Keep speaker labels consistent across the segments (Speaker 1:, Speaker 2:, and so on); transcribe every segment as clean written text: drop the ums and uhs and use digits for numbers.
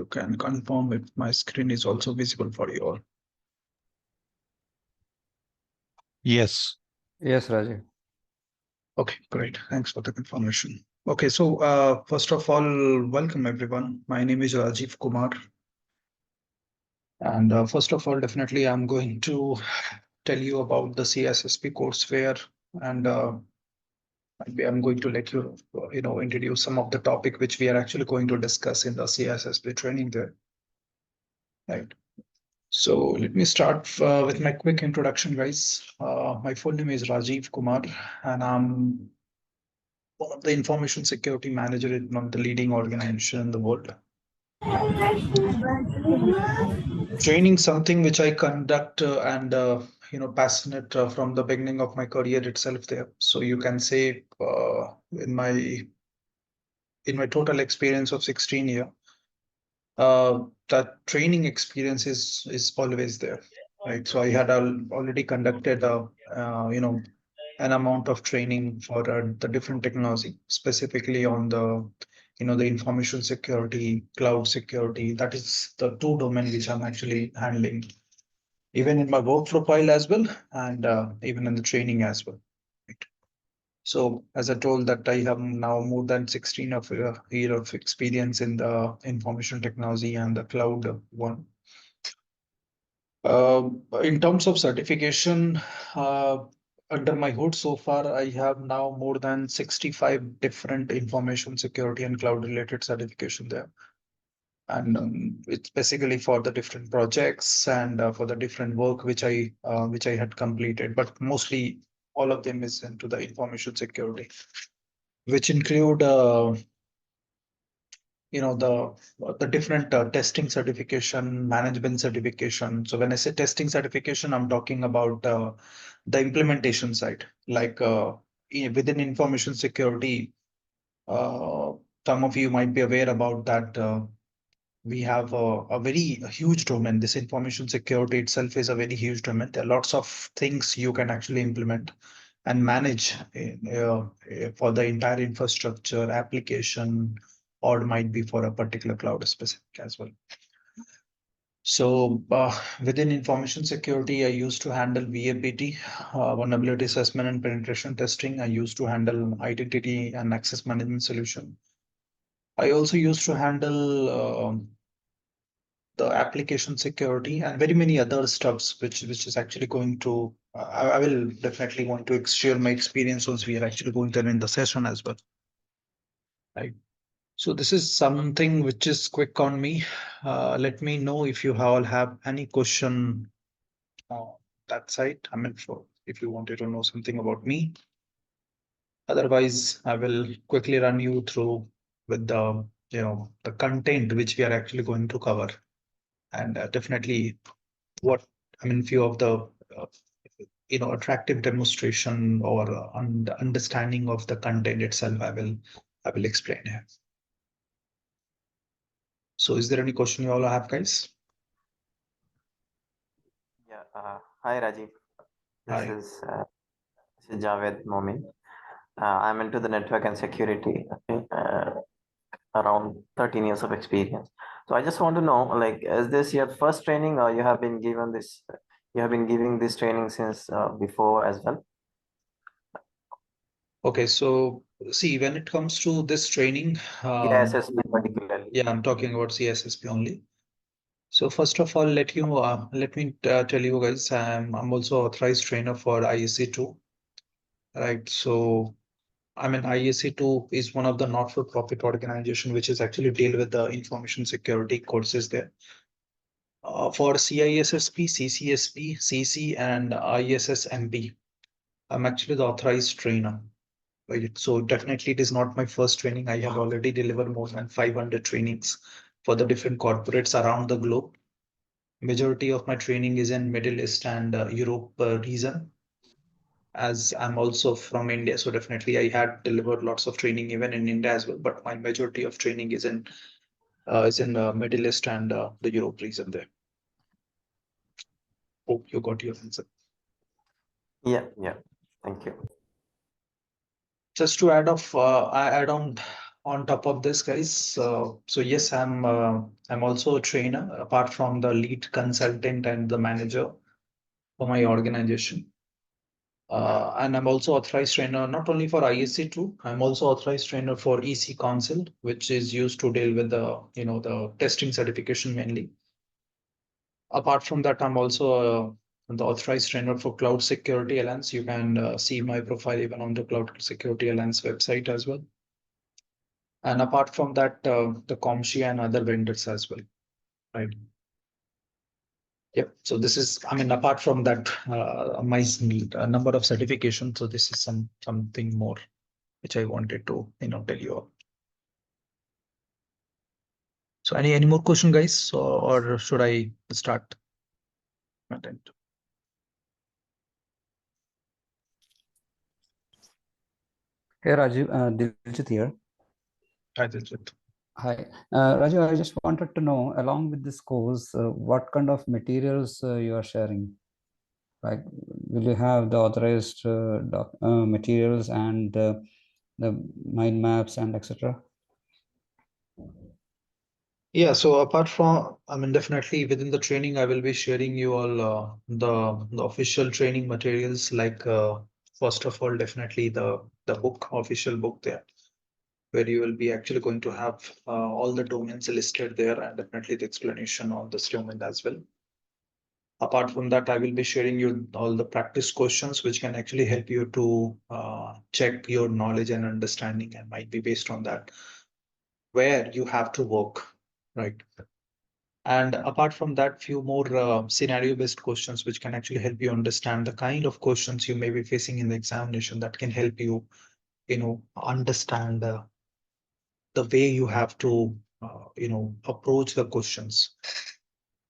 Speaker 1: you can confirm if my screen is also visible for you all.
Speaker 2: Yes.
Speaker 3: Yes, Rajiv.
Speaker 1: Okay, great. Thanks for the confirmation. Okay, so first of all, welcome everyone. My name is Rajiv Kumar. And first of all, definitely I'm going to tell you about the CISSP courseware, and I'm going to let you, introduce some of the topic which we are actually going to discuss in the CISSP training there. Right. So let me start with my quick introduction, guys. My full name is Rajiv Kumar, and I'm one of the information security manager in one of the leading organization in the world. Training something which I conduct and passionate from the beginning of my career itself there. So you can say in my total experience of 16 years, that training experience is always there, right? So I had already conducted an amount of training for the different technology, specifically on the information security, cloud security. That is the two domain which I'm actually handling, even in my work profile as well, and even in the training as well. Right? So as I told that I have now more than 16 of year of experience in the information technology and the cloud one. In terms of certification, uh, under my hood so far, I have now more than 65 different information security and cloud related certification there. And it's basically for the different projects and for the different work which I had completed, but mostly all of them is into the information security, which include the different testing certification, management certification. So when I say testing certification, I'm talking about the implementation side, like within information security. Uh, some of you might be aware about that. We have a very huge domain. This information security itself is a very huge domain. There are lots of things you can actually implement and manage for the entire infrastructure application, or it might be for a particular cloud specific as well. So within information security, I used to handle VAPT, vulnerability assessment and penetration testing. I used to handle identity and access management solution. I also used to handle the application security and very many other stuffs, which is actually going to I will definitely want to share my experience once we are actually going there in the session as well. Right. So this is something which is quick on me. Let me know if you all have any question on that side. I mean, for if you wanted to know something about me. Otherwise, I will quickly run you through with the content which we are actually going to cover, and definitely what I mean, few of the uh, attractive demonstration or understanding of the content itself. I will explain here. So, is there any question you all have, guys?
Speaker 4: Yeah. Hi, Rajiv. This
Speaker 1: Hi.
Speaker 4: is Javed Momin. I'm into the network and security, okay, around 13 years of experience. So I just want to know, like, is this your first training, or you have been given this? You have been giving this training since before as well.
Speaker 1: Okay, so see, when it comes to this training,
Speaker 4: CISSP particularly.
Speaker 1: yeah, I'm talking about CISSP only. So first of all, let me tell you guys, I'm also authorized trainer for ISC2, right? So I mean, ISC2 is one of the not-for-profit organization which is actually deal with the information security courses there. For CISSP, CCSP, CC, and ISSMP, I'm actually the authorized trainer. Right? So definitely it is not my first training. I have already delivered more than 500 trainings for the different corporates around the globe. Majority of my training is in Middle East and Europe region, as I'm also from India. So definitely I had delivered lots of training even in India as well. But my majority of training is in Middle East and the Europe region there. Hope you got your answer.
Speaker 4: Yeah. Thank you.
Speaker 1: Just to add on on top of this, guys, so yes, I'm also a trainer apart from the lead consultant and the manager for my organization. And I'm also authorized trainer not only for ISC2, I'm also authorized trainer for EC Council, which is used to deal with the the testing certification mainly. Apart from that, I'm also the authorized trainer for Cloud Security Alliance. You can see my profile even on the Cloud Security Alliance website as well. And apart from that, the Comshi and other vendors as well, right? Yep. So this is, I mean, apart from that, my number of certifications. So this is something more which I wanted to tell you all. So any more question, guys, or should I start?
Speaker 3: Hey Rajiv, Diljit here.
Speaker 1: Hi, Diljit.
Speaker 3: Hi, Rajiv. I just wanted to know, along with this course, what kind of materials you are sharing? Like, will you have the authorized materials and the mind maps and etc.?
Speaker 1: Yeah, so apart from, I mean, definitely within the training, I will be sharing you all the official training materials. Like first of all, definitely the book, official book there, where you will be actually going to have all the domains listed there, and definitely the explanation on this domain as well. Apart from that, I will be sharing you all the practice questions, which can actually help you to check your knowledge and understanding, and might be based on that where you have to work, right? And apart from that, few more scenario-based questions, which can actually help you understand the kind of questions you may be facing in the examination that can help you, understand the way you have to, approach the questions.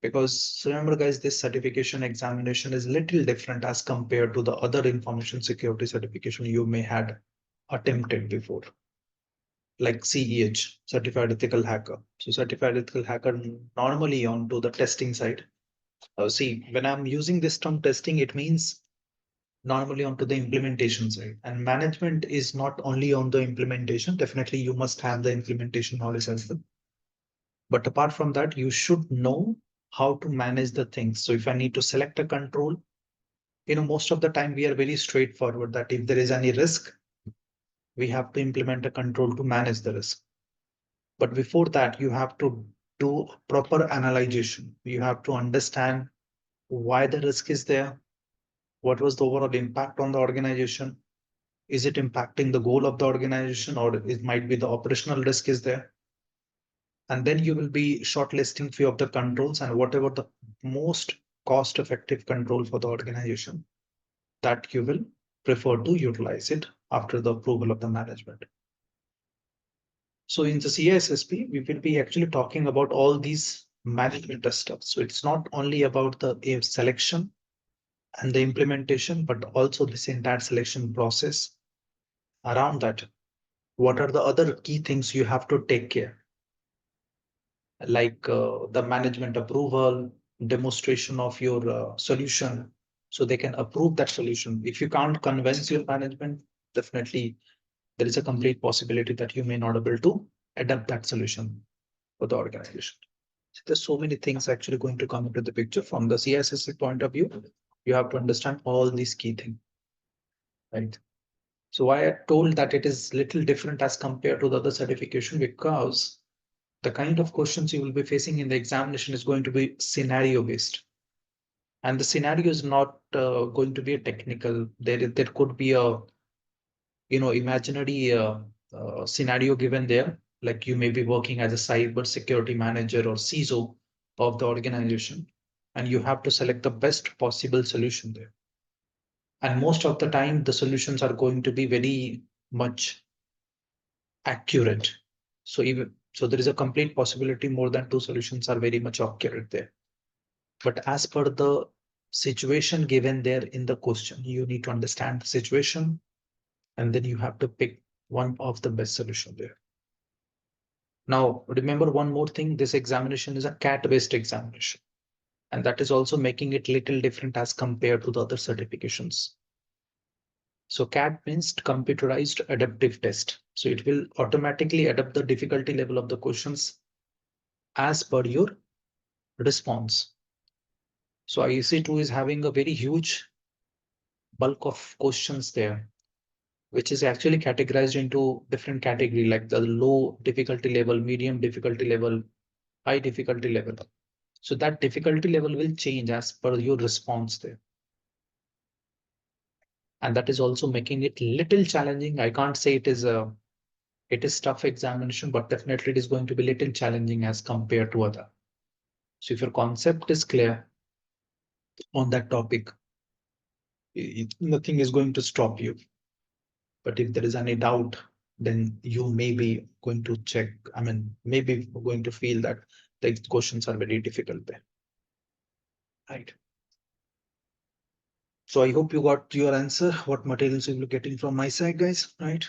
Speaker 1: Because remember, guys, this certification examination is little different as compared to the other information security certification you may had attempted before, like CEH, Certified Ethical Hacker. So Certified Ethical Hacker normally onto the testing side. See, when I'm using this term testing, it means normally onto the implementation side. And management is not only on the implementation, definitely you must have the implementation knowledge as well. But apart from that, you should know how to manage the things. So if I need to select a control, most of the time we are very straightforward that if there is any risk, we have to implement a control to manage the risk. But before that, you have to do proper analysis. You have to understand why the risk is there. What was the overall impact on the organization? Is it impacting the goal of the organization, or it might be the operational risk is there? And then you will be shortlisting few of the controls and whatever the most cost-effective control for the organization that you will prefer to utilize it after the approval of the management. So in the CISSP, we will be actually talking about all these management stuff. So it's not only about the selection and the implementation, but also this entire selection process around that. What are the other key things you have to take care? Like the management approval, demonstration of your solution, so they can approve that solution. If you can't convince your management, definitely there is a complete possibility that you may not be able to adapt that solution for the organization. So there's so many things actually going to come into the picture from the CISSP point of view. You have to understand all these key things, right? So why I told that it is little different as compared to the other certification, because the kind of questions you will be facing in the examination is going to be scenario based. And the scenario is not going to be a technical. There could be a imaginary scenario given there, like you may be working as a cyber security manager or CISO of the organization, and you have to select the best possible solution there. And most of the time, the solutions are going to be very much accurate. So there is a complete possibility more than two solutions are very much accurate there. But as per the situation given there in the question, you need to understand the situation, and then you have to pick one of the best solution there. Now, remember one more thing, this examination is a CAT-based examination, and that is also making it little different as compared to the other certifications. So CAT means computerized adaptive test. So it will automatically adapt the difficulty level of the questions as per your response. So IEC2 is having a very huge bulk of questions there, which is actually categorized into different category, like the low difficulty level, medium difficulty level, high difficulty level. So that difficulty level will change as per your response there. And that is also making it little challenging. I can't say it is tough examination, but definitely it is going to be little challenging as compared to other. So if your concept is clear on that topic, nothing is going to stop you. But if there is any doubt, then you may be going to check. I mean, maybe going to feel that the questions are very difficult there. Right. So I hope you got your answer. What materials you will be getting from my side, guys, right?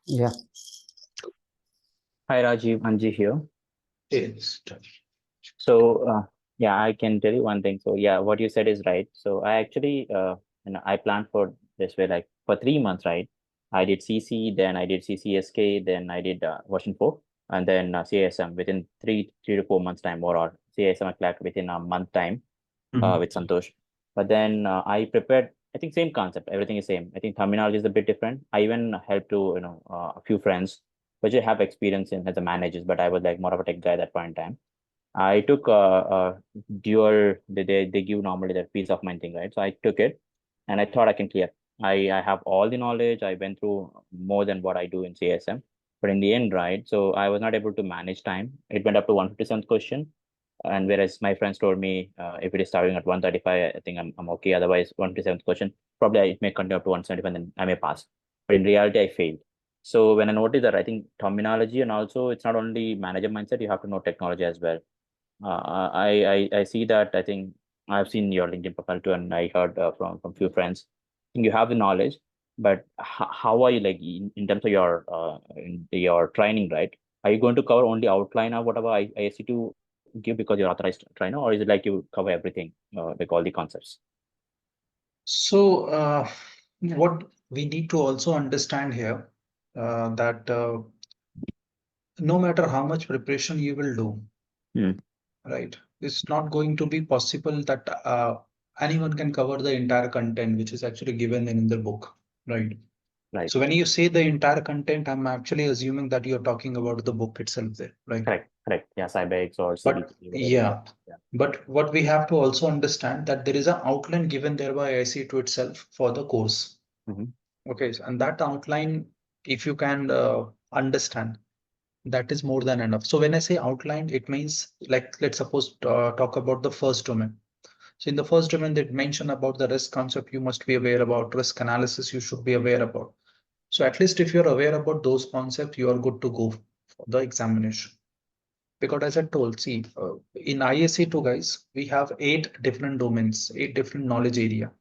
Speaker 3: Yeah.
Speaker 5: Hi, Rajiv, Anji here.
Speaker 1: Yes.
Speaker 5: So, yeah, I can tell you one thing. So, yeah, what you said is right. So, I actually, I planned for this way, like for 3 months, right? I did CC, then I did CCSK, then I did version 4, and then CISM within three to 4 months time, or CISM I cracked within a month time with Santosh. But then I prepared, I think same concept, everything is same. I think terminology is a bit different. I even helped to, a few friends which I have experience in as a managers, but I was like more of a tech guy at that point in time. I took dual. They give normally that peace of mind thing, right? So I took it, and I thought I can clear. I have all the knowledge. I went through more than what I do in CSM, but in the end, right? So I was not able to manage time. It went up to 157th question, and whereas my friends told me if it is starting at 135, I think I'm okay. Otherwise, 157th question probably it may continue up to 175, and then I may pass. But in reality, I failed. So when I noticed that, I think terminology and also it's not only manager mindset, you have to know technology as well. I see that. I think I've seen your LinkedIn profile too, and I heard from few friends. I think you have the knowledge, but how are you like in terms of in your training, right? Are you going to cover only outline of whatever I see to give because you're authorized trainer, or is it like you cover everything, like all the concepts?
Speaker 1: So what we need to also understand here that no matter how much preparation you will do, right, it's not going to be possible that anyone can cover the entire content which is actually given in the book, right?
Speaker 5: Right.
Speaker 1: So when you say the entire content, I'm actually assuming that you're talking about the book itself there, right?
Speaker 5: Correct. Yeah, CyberX or
Speaker 1: But
Speaker 5: CBT, whatever.
Speaker 1: yeah,
Speaker 5: Yeah.
Speaker 1: but what we have to also understand that there is an outline given there by IC2 itself for the course. Okay, and that outline, if you can understand, that is more than enough. So when I say outline, it means like, let's suppose talk about the first domain. So in the first domain, they mention about the risk concept, you must be aware about risk analysis, you should be aware about. So at least if you're aware about those concepts, you are good to go for the examination. Because as I told, see, in ISC2, guys, we have 8 different domains, 8 different knowledge area.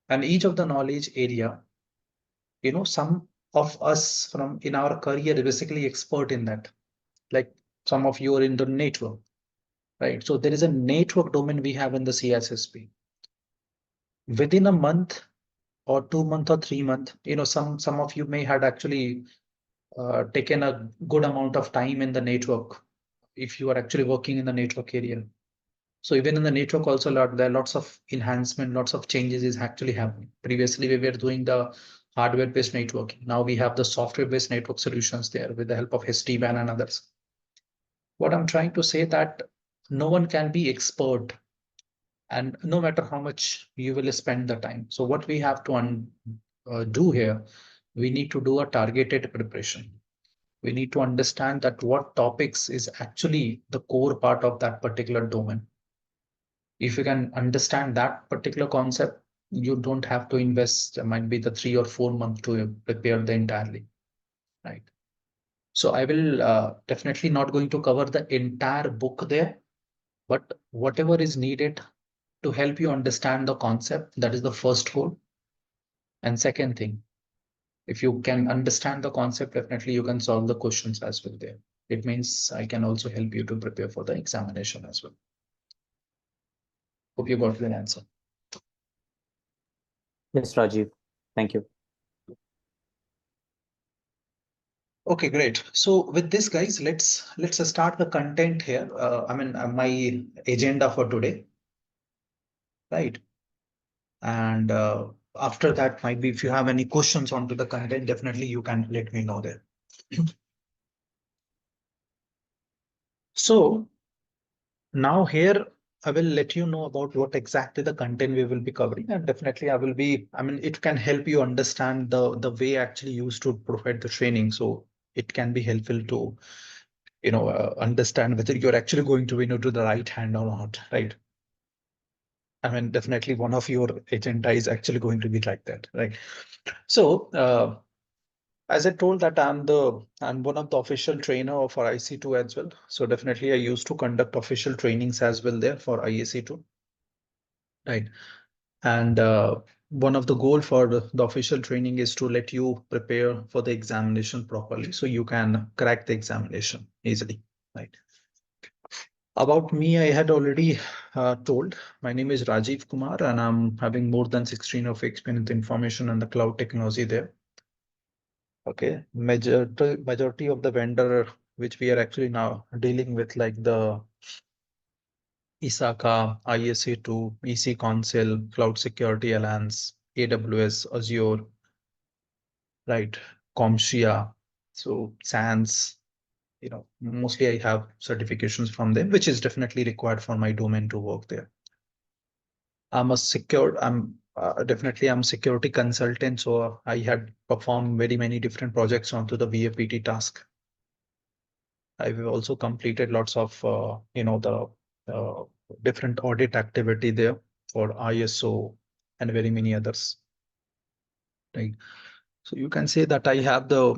Speaker 1: And each of the knowledge area, some of us from in our career basically expert in that. Like some of you are in the network, right? So there is a network domain we have in the CISSP. Within a month or 2 months or 3 months, some of you may had actually taken a good amount of time in the network if you are actually working in the network area. So even in the network also, there are lots of enhancement, lots of changes is actually happening. Previously, we were doing the hardware-based networking. Now we have the software-based network solutions there with the help of SD-WAN and others. What I'm trying to say that no one can be expert, and no matter how much you will spend the time. So what we have to do here, we need to do a targeted preparation. We need to understand that what topics is actually the core part of that particular domain. If you can understand that particular concept, you don't have to invest, might be the 3 or 4 months to prepare the entirely, right? So I will definitely not going to cover the entire book there, but whatever is needed to help you understand the concept, that is the first goal. And second thing, if you can understand the concept, definitely you can solve the questions as well there. It means I can also help you to prepare for the examination as well. Hope you got the answer.
Speaker 5: Yes, Rajiv. Thank you.
Speaker 1: Okay, great. So with this, guys, let's start the content here. My agenda for today, right? And after that, might be if you have any questions onto the content, definitely you can let me know there. So now here I will let you know about what exactly the content we will be covering, and definitely it can help you understand the way actually used to provide the training. So it can be helpful to understand whether you're actually going to to the right hand or not, right? I mean, definitely one of your agenda is actually going to be like that, right? So as I told that I'm one of the official trainer for IC2 as well. So definitely I used to conduct official trainings as well there for IAC2, right? And one of the goal for the official training is to let you prepare for the examination properly so you can crack the examination easily, right? About me, I had already told. My name is Rajiv Kumar, and I'm having more than 16 of experience in information and the cloud technology there. Okay, majority of the vendor which we are actually now dealing with, like the ISACA, ISA2, EC Council, Cloud Security Alliance, AWS, Azure, right, CompTIA, so SANS. Mostly I have certifications from them, which is definitely required for my domain to work there. I'm security consultant, so I had performed very many different projects onto the VAPT task. I've also completed lots of the different audit activity there for ISO and very many others, right? So you can say that I have the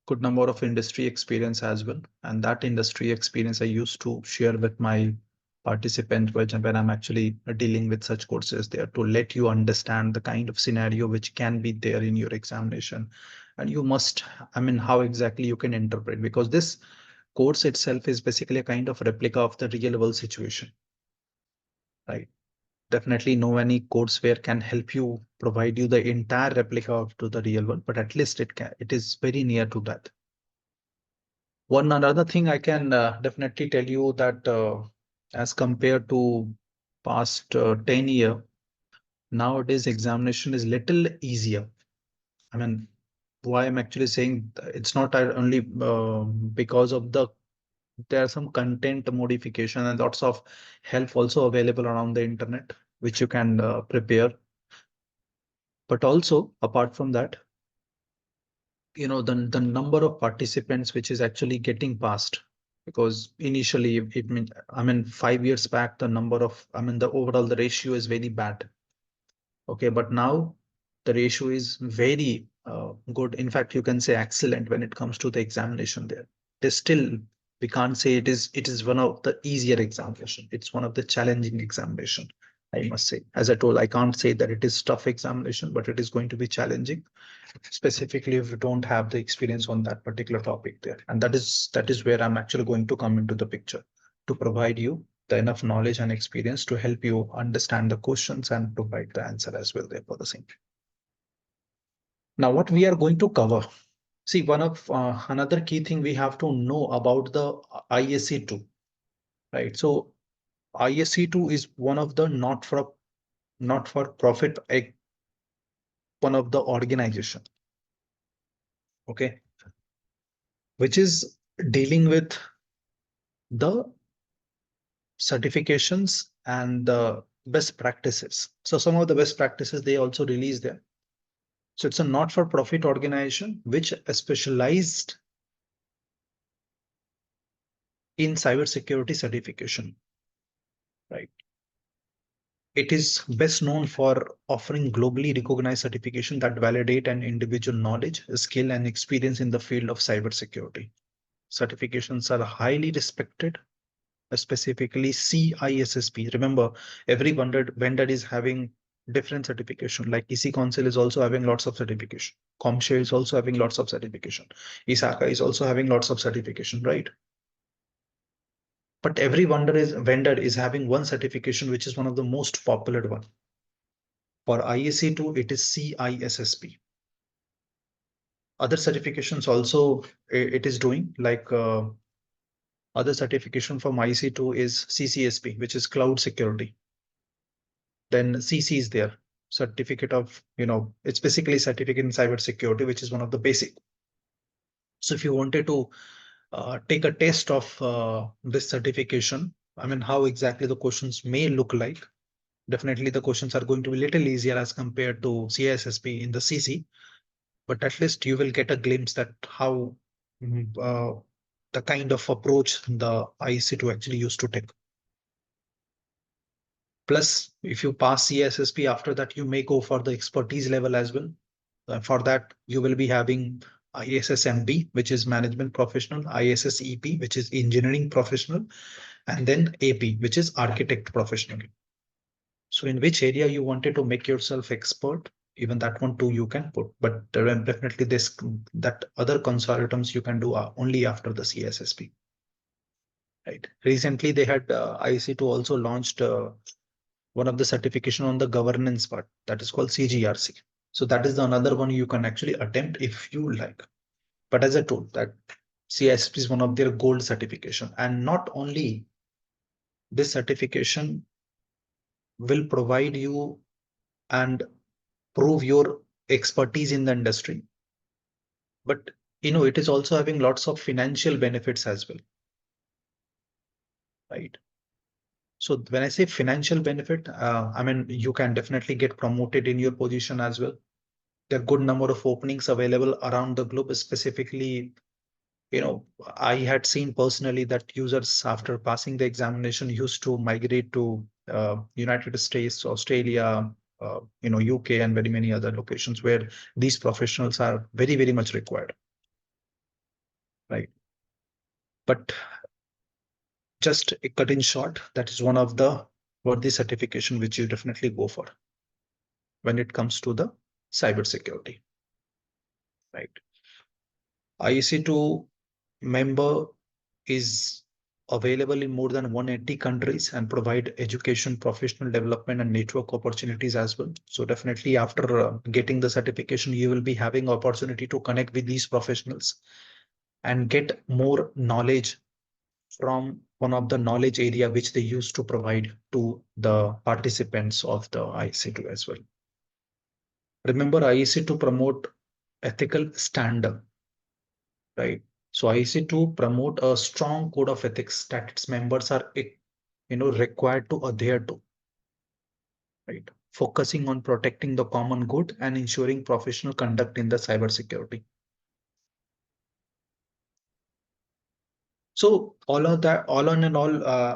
Speaker 1: good number of industry experience as well, and that industry experience I used to share with my participants when I'm actually dealing with such courses there, to let you understand the kind of scenario which can be there in your examination, and you must, how exactly you can interpret, because this course itself is basically a kind of replica of the real world situation, right? Definitely no any courseware can help you provide you the entire replica of to the real world, but at least it is very near to that. One another thing I can definitely tell you that as compared to past 10 year, nowadays examination is little easier. I mean, why I'm actually saying it's not only because of there are some content modification and lots of help also available around the internet, which you can prepare. But also, apart from that, the number of participants which is actually getting passed, because initially it means, 5 years back, the overall the ratio is very bad. Okay, but now the ratio is very good. In fact, you can say excellent when it comes to the examination there. It is still, we can't say it is one of the easier examination. It's one of the challenging examination, I must say. As I told, I can't say that it is tough examination, but it is going to be challenging, specifically if you don't have the experience on that particular topic there. And that is where I'm actually going to come into the picture, to provide you the enough knowledge and experience to help you understand the questions and provide the answer as well there for the same. Now, what we are going to cover. See, one of another key thing we have to know about the ISC2, right? So ISC2 is one of the not-for-profit, one of the organization, okay, which is dealing with the certifications and the best practices. So some of the best practices they also release there. So it's a not-for-profit organization which is specialized in cybersecurity certification, right? It is best known for offering globally recognized certification that validate an individual knowledge, skill, and experience in the field of cybersecurity. Certifications are highly respected, specifically CISSP. Remember, every vendor is having different certification. Like EC Council is also having lots of certification. CompTIA is also having lots of certification. ISACA is also having lots of certification, right? But every vendor is having one certification, which is one of the most popular one. For IEC2, it is CISSP. Other certifications also it is doing, like other certification from IEC2 is CCSP, which is cloud security. Then CC is there, certificate of, it's basically certificate in cyber security, which is one of the basic. So if you wanted to take a test of this certification, I mean, how exactly the questions may look like. Definitely the questions are going to be a little easier as compared to CISSP in the CC, but at least you will get a glimpse that how the kind of approach the IEC2 actually used to take. Plus, if you pass CISSP, after that, you may go for the expertise level as well. For that, you will be having ISSMB, which is management professional, ISSEP, which is engineering professional, and then AP, which is architect professional. So in which area you wanted to make yourself expert, even that one too you can put, but definitely that other consortiums you can do only after the CISSP. Right. Recently, they had IEC2 also launched one of the certification on the governance part, that is called CGRC. So that is the another one you can actually attempt if you like. But as I told, that CISSP is one of their gold certification, and not only this certification will provide you and prove your expertise in the industry, but it is also having lots of financial benefits as well, right? So when I say financial benefit, I mean, you can definitely get promoted in your position as well. There are good number of openings available around the globe. Specifically, I had seen personally that users after passing the examination used to migrate to United States, Australia, UK, and very many other locations where these professionals are very, very much required. Right. But just a cut in short, that is one of the worthy certification which you definitely go for when it comes to the cybersecurity. Right. IEC2 member is available in more than 180 countries and provide education, professional development, and network opportunities as well. So definitely after getting the certification, you will be having opportunity to connect with these professionals and get more knowledge from one of the knowledge area which they used to provide to the participants of the IEC2 as well. Remember, IEC2 promote ethical standard, right? So IEC2 promote a strong code of ethics that its members are, required to adhere to, right? Focusing on protecting the common good and ensuring professional conduct in the cybersecurity. So all of that, all in all,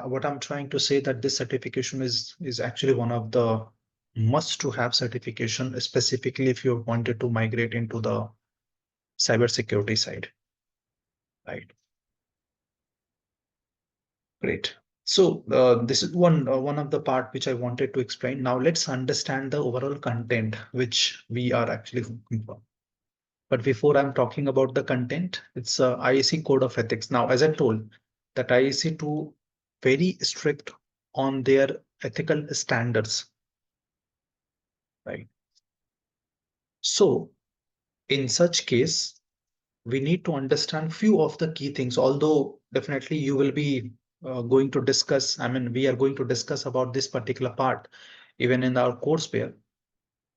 Speaker 1: what I'm trying to say that this certification is actually one of the must to have certification, specifically if you wanted to migrate into the cybersecurity side, right? Great. So this is one of the part which I wanted to explain. Now let's understand the overall content which we are actually looking for. But before I'm talking about the content, it's IEC Code of Ethics. Now, as I told, that IEC2 very strict on their ethical standards, right? So in such case, we need to understand few of the key things, although definitely you will be going to discuss, I mean, we are going to discuss about this particular part even in our course pair.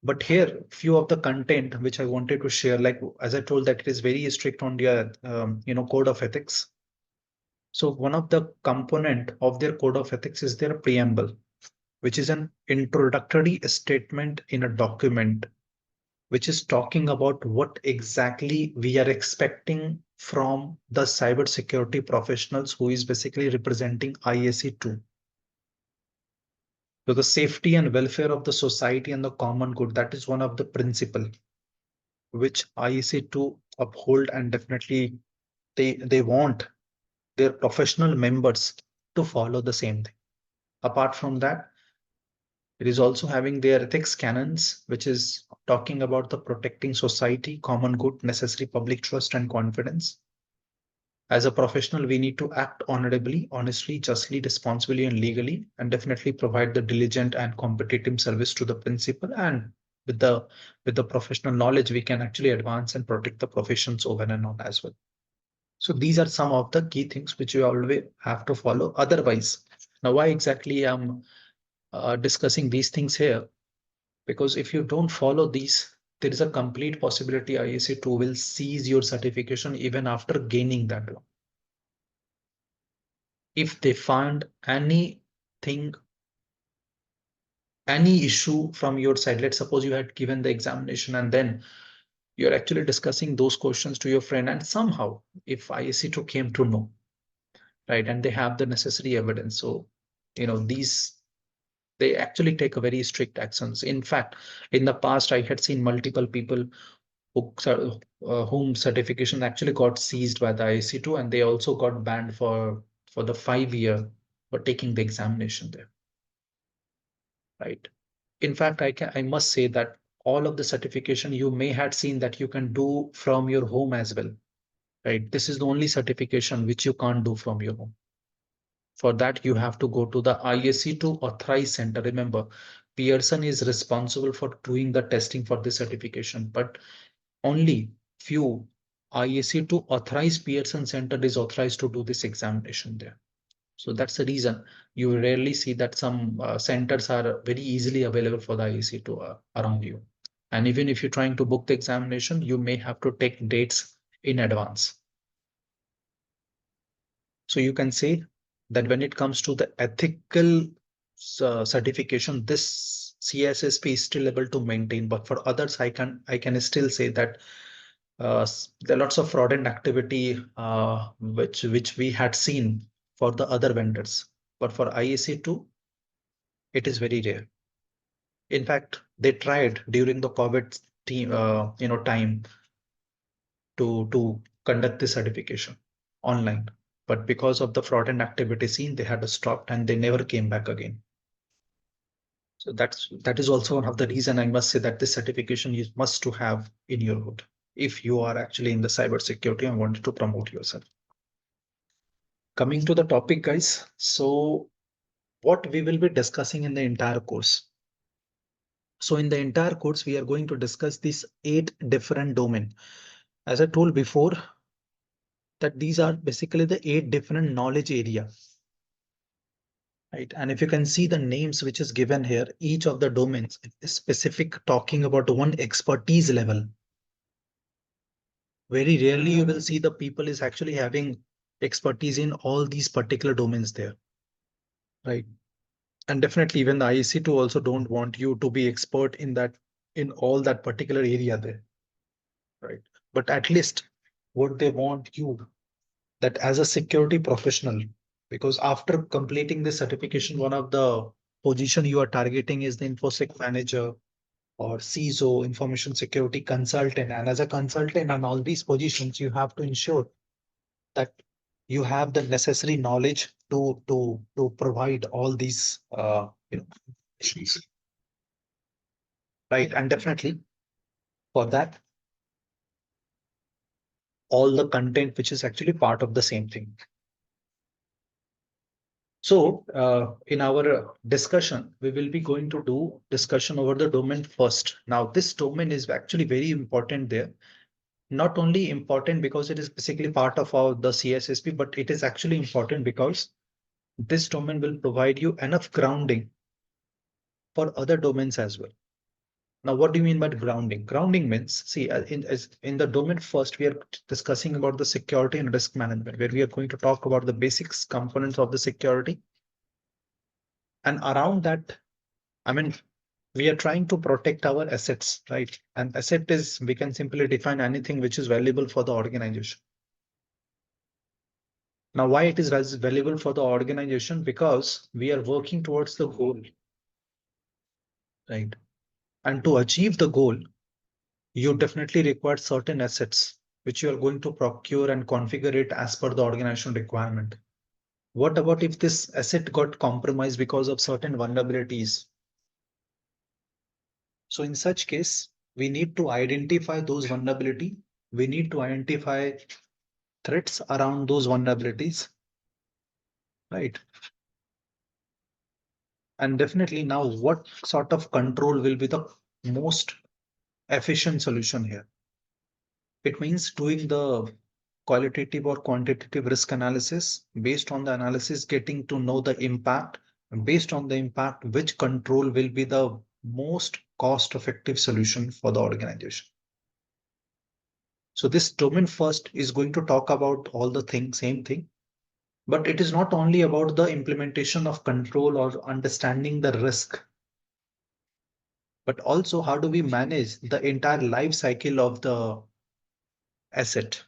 Speaker 1: But here, few of the content which I wanted to share, like as I told that it is very strict on their, code of ethics. So one of the component of their code of ethics is their preamble, which is an introductory statement in a document, which is talking about what exactly we are expecting from the cybersecurity professionals who is basically representing ISC2. So the safety and welfare of the society and the common good, that is one of the principle which IEC2 uphold, and definitely they want their professional members to follow the same thing. Apart from that, it is also having their ethics canons, which is talking about the protecting society, common good, necessary public trust and confidence. As a professional, we need to act honorably, honestly, justly, responsibly, and legally, and definitely provide the diligent and competitive service to the principal. And with the professional knowledge, we can actually advance and protect the professions over and on as well. So these are some of the key things which you always have to follow. Otherwise, now why exactly I'm discussing these things here? Because if you don't follow these, there is a complete possibility IAC2 will seize your certification even after gaining that one. If they find anything, any issue from your side, let's suppose you had given the examination and then you're actually discussing those questions to your friend, and somehow if IAC2 came to know, right, and they have the necessary evidence, so these, they actually take a very strict actions. In fact, in the past, I had seen multiple people whom certification actually got seized by the IAC2, and they also got banned for the 5 year for taking the examination there. Right. In fact, I must say that all of the certification you may have seen that you can do from your home as well. Right. This is the only certification which you can't do from your home. For that, you have to go to the IAC2 authorized center. Remember, Pearson is responsible for doing the testing for this certification, but only few IAC2 authorized Pearson center is authorized to do this examination there. So that's the reason you rarely see that some centers are very easily available for the IAC2 around you. And even if you're trying to book the examination, you may have to take dates in advance. So you can say that when it comes to the ethical certification, this CISSP is still able to maintain, but for others, I can still say that there are lots of fraudulent activity which we had seen for the other vendors, but for IAC2, it is very rare. In fact, they tried during the COVID time to conduct the certification online, but because of the fraudulent activity seen, they had to stop and they never came back again. So that is also one of the reason I must say that this certification is must to have in your hood if you are actually in the cybersecurity and wanted to promote yourself. Coming to the topic, guys. So what we will be discussing in the entire course. So in the entire course, we are going to discuss these 8 different domains. As I told before, that these are basically the 8 different knowledge area. Right. And if you can see the names which is given here, each of the domains is specific talking about one expertise level. Very rarely you will see the people is actually having expertise in all these particular domains there. Right. And definitely even the IAC2 also don't want you to be expert in that, in all that particular area there. Right. But at least what they want you, that as a security professional, because after completing the certification, one of the position you are targeting is the InfoSec manager or CISO, information security consultant. And as a consultant on all these positions, you have to ensure that you have the necessary knowledge to provide all these issues. Right. And definitely for that, all the content which is actually part of the same thing. So in our discussion, we will be going to do discussion over the domain first. Now, this domain is actually very important there. Not only important because it is basically part of the CISSP, but it is actually important because this domain will provide you enough grounding for other domains as well. Now, what do you mean by grounding? Grounding means, see, in the domain first, we are discussing about the security and risk management, where we are going to talk about the basics components of the security. And around that, I mean, we are trying to protect our assets, right? And asset is, we can simply define anything which is valuable for the organization. Now, why it is valuable for the organization? Because we are working towards the goal, right? And to achieve the goal, you definitely require certain assets, which you are going to procure and configure it as per the organization requirement. What about if this asset got compromised because of certain vulnerabilities? So in such case, we need to identify those vulnerability. We need to identify threats around those vulnerabilities, right? And definitely now what sort of control will be the most efficient solution here? It means doing the qualitative or quantitative risk analysis. Based on the analysis, getting to know the impact, and based on the impact, which control will be the most cost effective solution for the organization. So this domain first is going to talk about all the things, same thing, but it is not only about the implementation of control or understanding the risk, but also how do we manage the entire life cycle of the asset.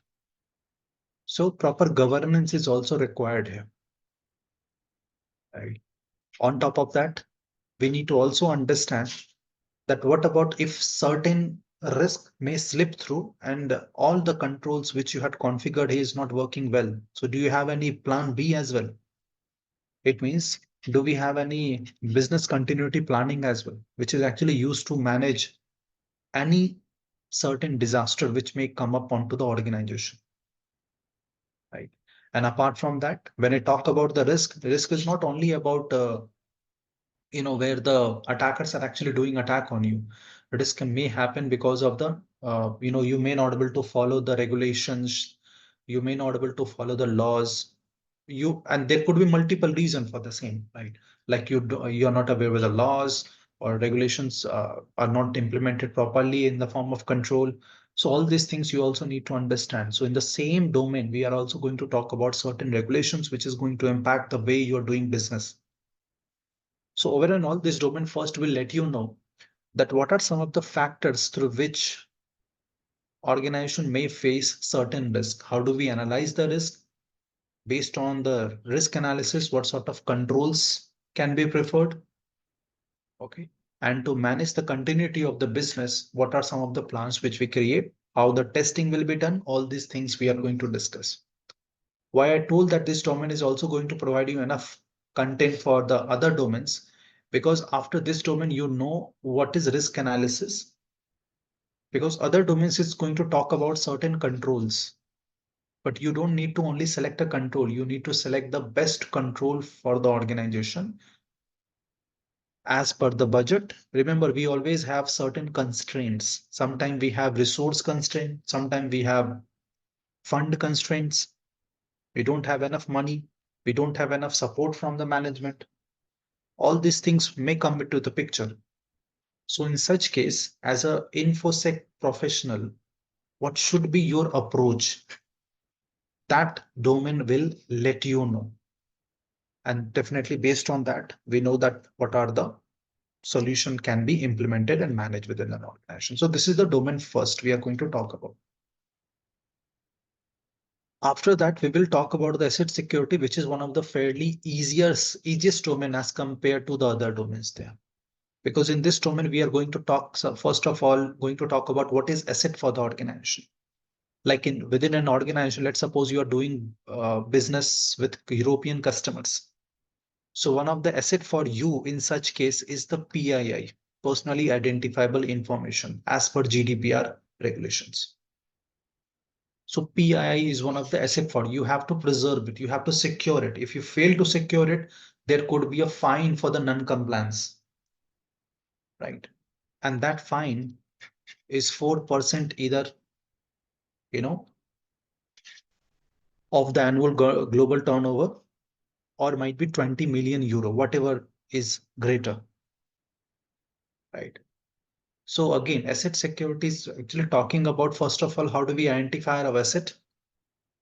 Speaker 1: So proper governance is also required here. Right. On top of that, we need to also understand that what about if certain risk may slip through and all the controls which you had configured is not working well. So do you have any plan B as well? It means, do we have any business continuity planning as well, which is actually used to manage any certain disaster which may come up onto the organization, right? And apart from that, when I talk about the risk is not only about where the attackers are actually doing attack on you. Risk may happen because of the you may not able to follow the regulations, you may not able to follow the laws, and there could be multiple reasons for the same, right? Like you're not aware with the laws or regulations are not implemented properly in the form of control. So all these things you also need to understand. So in the same domain, we are also going to talk about certain regulations which is going to impact the way you're doing business. So overall, this domain first will let you know that what are some of the factors through which organization may face certain risk. How do we analyze the risk? Based on the risk analysis, what sort of controls can be preferred? Okay. And to manage the continuity of the business, what are some of the plans which we create? How the testing will be done? All these things we are going to discuss. Why I told that this domain is also going to provide you enough content for the other domains, because after this domain, you know what is risk analysis, because other domains is going to talk about certain controls, but you don't need to only select a control. You need to select the best control for the organization as per the budget. Remember, we always have certain constraints. Sometimes we have resource constraints. Sometimes we have fund constraints. We don't have enough money. We don't have enough support from the management. All these things may come into the picture. So in such case, as a InfoSec professional, what should be your approach? That domain will let you know. And definitely based on that, we know that what are the solution can be implemented and managed within an organization. So this is the domain first we are going to talk about. After that, we will talk about the asset security, which is one of the fairly easiest domain as compared to the other domains there. Because in this domain, we are going to talk, so first of all, going to talk about what is asset for the organization. Like within an organization, let's suppose you are doing business with European customers. So one of the asset for you in such case is the PII, personally identifiable information, as per GDPR regulations. So PII is one of the asset for you. You have to preserve it. You have to secure it. If you fail to secure it, there could be a fine for the non-compliance, right? And that fine is 4% either, of the annual global turnover, or might be 20 million euro, whatever is greater, right? So again, asset security is actually talking about, first of all, how do we identify our asset?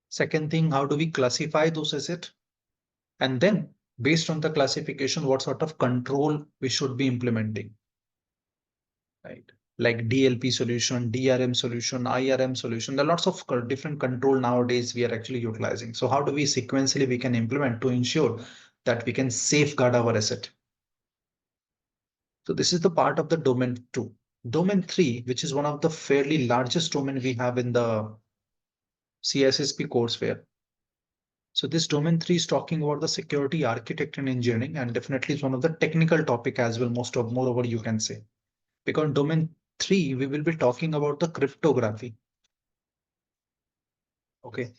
Speaker 1: Second thing, how do we classify those assets? And then based on the classification, what sort of control we should be implementing, right? Like DLP solution, DRM solution, IRM solution. There are lots of different control nowadays we are actually utilizing. So how do we sequentially we can implement to ensure that we can safeguard our asset? So this is the part of the domain 2. Domain 3, which is one of the fairly largest domain we have in the CISSP courseware. So this domain 3 is talking about the security architect and engineering, and definitely it's one of the technical topic as well, moreover you can say. Because domain 3, we will be talking about the cryptography. Okay.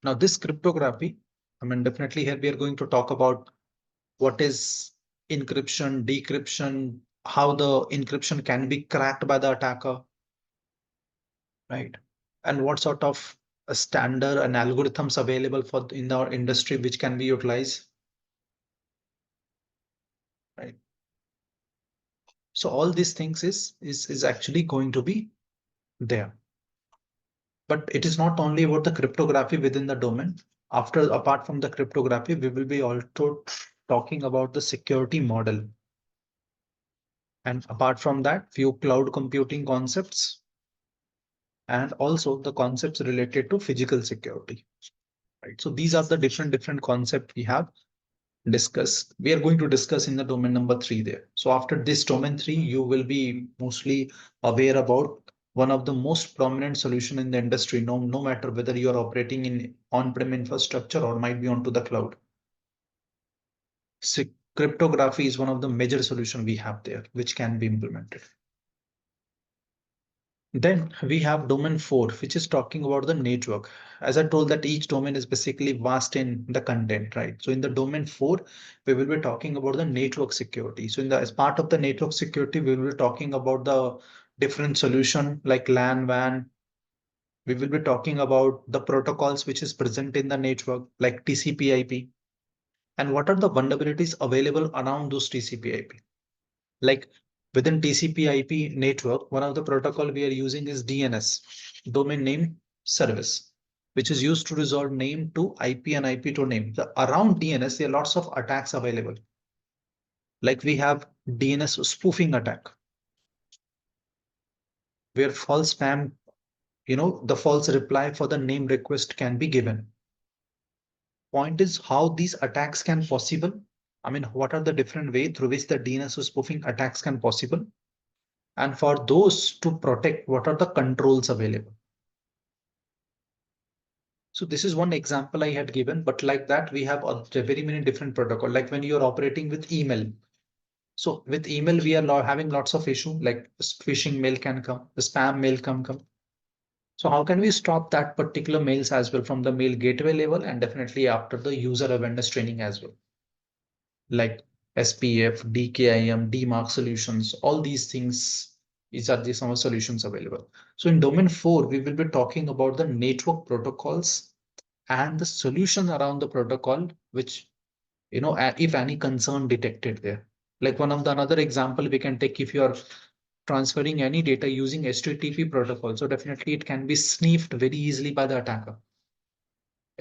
Speaker 1: Now this cryptography, I mean, definitely here we are going to talk about what is encryption, decryption, how the encryption can be cracked by the attacker, right? And what sort of a standard and algorithms available for in our industry which can be utilized, right? So all these things is actually going to be there. But it is not only about the cryptography within the domain. Apart from the cryptography, we will be also talking about the security model. And apart from that, few cloud computing concepts and also the concepts related to physical security. Right. So these are the different concepts we have discussed. We are going to discuss in the domain number 3 there. So after this domain 3, you will be mostly aware about one of the most prominent solution in the industry, no matter whether you are operating in on-prem infrastructure or might be onto the cloud. So cryptography is one of the major solution we have there, which can be implemented. Then we have domain 4, which is talking about the network. As I told that each domain is basically vast in the content, right? So in the domain 4, we will be talking about the network security. So as part of the network security, we will be talking about the different solution like LAN, WAN. We will be talking about the protocols which is present in the network like TCP/IP, and what are the vulnerabilities available around those TCP/IP. Like within TCP/IP network, one of the protocol we are using is DNS, domain name service, which is used to resolve name to IP and IP to name. Around DNS, there are lots of attacks available. Like we have DNS spoofing attack, where false spam, the false reply for the name request can be given. Point is how these attacks can possible. I mean, what are the different ways through which the DNS spoofing attacks can possible? And for those to protect, what are the controls available? So this is one example I had given, but like that, we have very many different protocols. Like when you're operating with email. So with email, we are having lots of issue, like phishing mail can come, the spam mail can come. So how can we stop that particular mails as well from the mail gateway level and definitely after the user awareness training as well? Like SPF, DKIM, DMARC solutions, all these things are some solutions available. So in domain 4, we will be talking about the network protocols and the solution around the protocol, which, if any concern detected there. Like another example we can take, if you are transferring any data using HTTP protocol, so definitely it can be sniffed very easily by the attacker.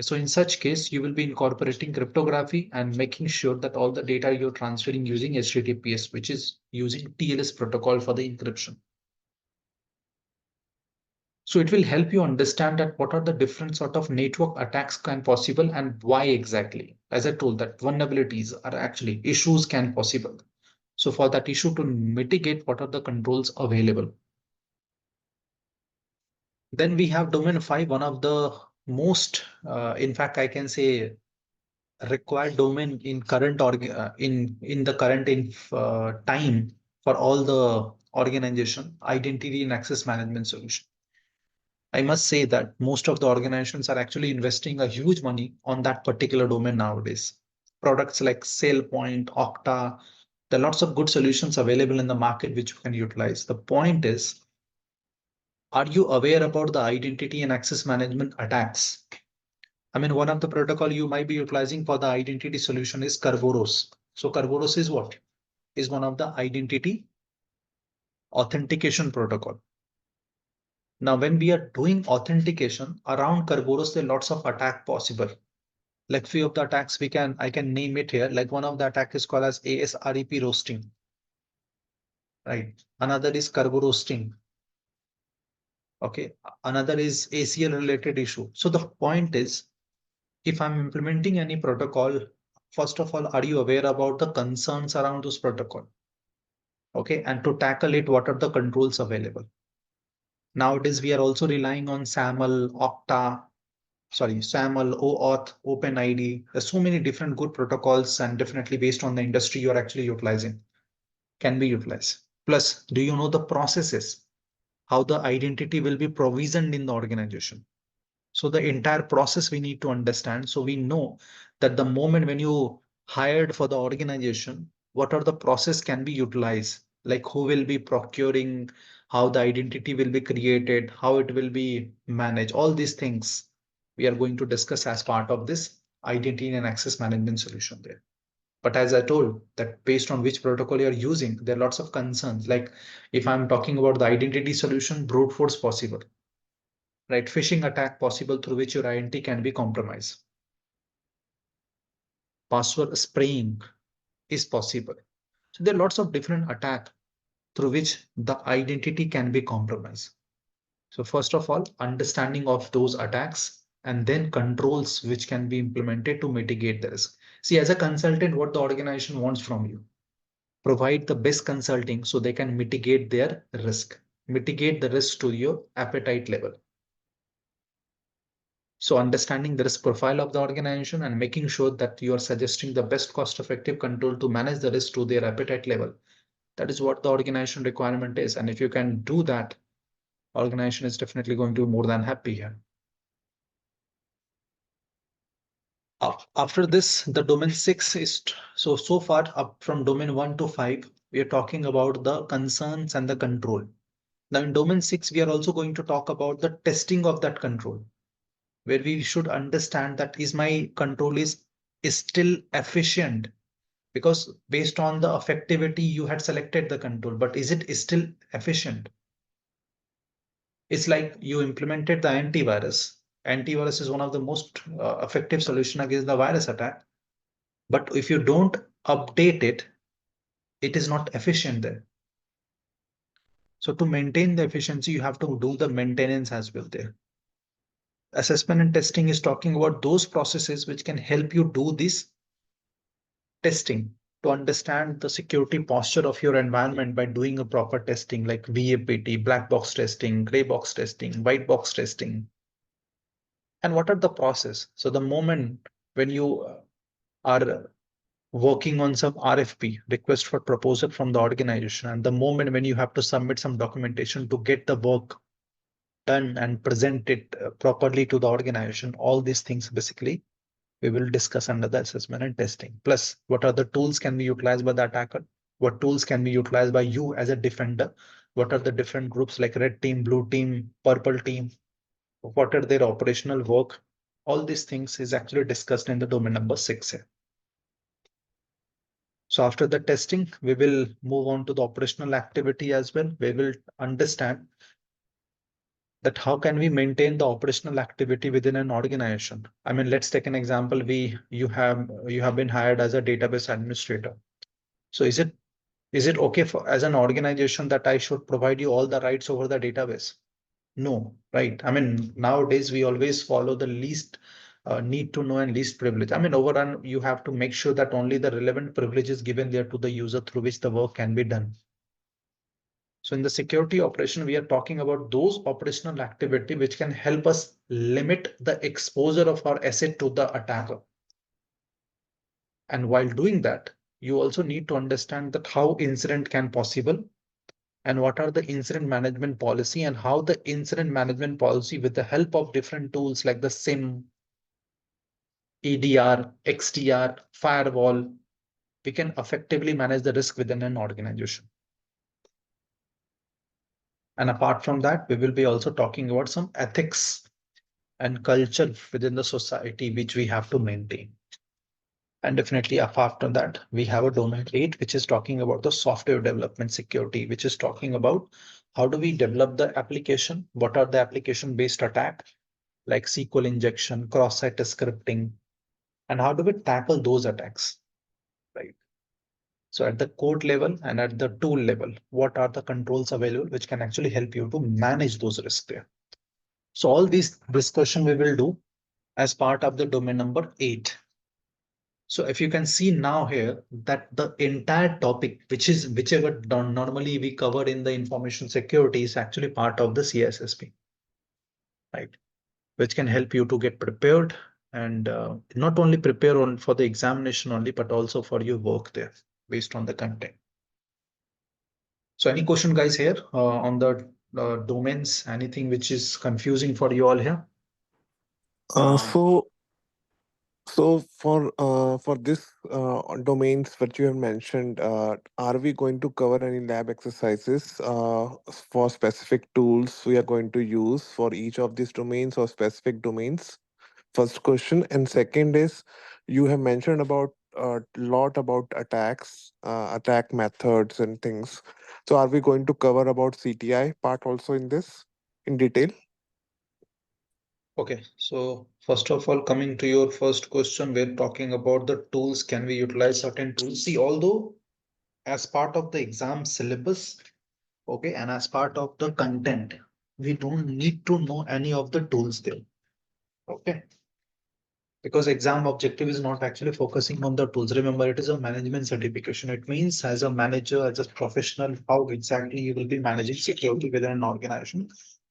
Speaker 1: So in such case, you will be incorporating cryptography and making sure that all the data you're transferring using HTTPS, which is using TLS protocol for the encryption. So it will help you understand that what are the different sort of network attacks can possible and why exactly. As I told that vulnerabilities are actually issues can possible. So for that issue to mitigate, what are the controls available? Then we have domain 5, one of the most, in fact, I can say required domain in current in the current time for all the organization, identity and access management solution. I must say that most of the organizations are actually investing a huge money on that particular domain nowadays. Products like SailPoint, Okta, there are lots of good solutions available in the market which you can utilize. The point is, are you aware about the identity and access management attacks? I mean, one of the protocol you might be utilizing for the identity solution is Kerberos. So Kerberos is what? Is one of the identity authentication protocol. Now, when we are doing authentication around Kerberos, there are lots of attack possible. Like few of the attacks I can name it here. Like one of the attack is called as ASREP roasting. Right. Another is Kerberosting. Okay. Another is ACL related issue. So the point is, if I'm implementing any protocol, first of all, are you aware about the concerns around this protocol? Okay, and to tackle it, what are the controls available? Nowadays, we are also relying on SAML, SAML, OAuth, OpenID. There's so many different good protocols, and definitely based on the industry you're actually utilizing, can be utilized. Plus, do you know the processes, how the identity will be provisioned in the organization? So the entire process we need to understand. So we know that the moment when you hired for the organization, what are the process can be utilized, like who will be procuring, how the identity will be created, how it will be managed, all these things we are going to discuss as part of this identity and access management solution there. But as I told that based on which protocol you're using, there are lots of concerns. Like if I'm talking about the identity solution, brute force possible, right? Phishing attack possible through which your identity can be compromised. Password spraying is possible. So there are lots of different attacks through which the identity can be compromised. So first of all, understanding of those attacks and then controls which can be implemented to mitigate the risk. See, as a consultant, what the organization wants from you, provide the best consulting so they can mitigate their risk, mitigate the risk to your appetite level. So understanding the risk profile of the organization and making sure that you are suggesting the best cost-effective control to manage the risk to their appetite level. That is what the organization requirement is. And if you can do that, organization is definitely going to be more than happy here. After this, the domain 6 is so far up from domain 1 to 5, we are talking about the concerns and the control. Now in domain 6, we are also going to talk about the testing of that control, where we should understand that is my control is still efficient, because based on the effectivity you had selected the control, but is it still efficient? It's like you implemented the antivirus. Antivirus is one of the most effective solution against the virus attack. But if you don't update it, it is not efficient there. So to maintain the efficiency, you have to do the maintenance as well there. Assessment and testing is talking about those processes which can help you do this testing to understand the security posture of your environment by doing a proper testing like VAPT, black box testing, gray box testing, white box testing. And what are the process? So the moment when you are working on some RFP, request for proposal from the organization, and the moment when you have to submit some documentation to get the work done and present it properly to the organization, all these things basically we will discuss under the assessment and testing. Plus, what are the tools can be utilized by the attacker? What tools can be utilized by you as a defender? What are the different groups like red team, blue team, purple team? What are their operational work? All these things is actually discussed in the domain number 6 here. So after the testing, we will move on to the operational activity as well. We will understand that how can we maintain the operational activity within an organization. I mean, let's take an example. You have been hired as a database administrator. So is it okay for as an organization that I should provide you all the rights over the database? No, right? I mean, nowadays we always follow the least need to know and least privilege. I mean, overall, you have to make sure that only the relevant privilege is given there to the user through which the work can be done. So in the security operation, we are talking about those operational activity which can help us limit the exposure of our asset to the attacker. And while doing that, you also need to understand that how incident can possible and what are the incident management policy and how the incident management policy with the help of different tools like the SIM, EDR, XDR, firewall, we can effectively manage the risk within an organization. And apart from that, we will be also talking about some ethics and culture within the society, which we have to maintain. And definitely apart from that, we have a domain 8, which is talking about the software development security, which is talking about how do we develop the application? What are the application-based attacks like SQL injection, cross-site scripting, and how do we tackle those attacks, right? So at the code level and at the tool level, what are the controls available which can actually help you to manage those risks there? So all these discussion we will do as part of the domain number 8. So if you can see now here that the entire topic, whichever normally we cover in the information security, is actually part of the CISSP, right? Which can help you to get prepared and not only prepare for the examination only, but also for your work there based on the content. So any question guys here on the domains, anything which is confusing for you all here?
Speaker 6: So for this domains that you have mentioned, are we going to cover any lab exercises for specific tools we are going to use for each of these domains or specific domains? First question. And second is, you have mentioned about a lot about attacks, attack methods and things. So are we going to cover about CTI part also in this in detail?
Speaker 1: Okay, so first of all, coming to your first question, we're talking about the tools. Can we utilize certain tools? See, although as part of the exam syllabus, okay, and as part of the content, we don't need to know any of the tools there. Okay, because exam objective is not actually focusing on the tools. Remember, it is a management certification. It means as a manager, as a professional, how exactly you will be managing security within an organization.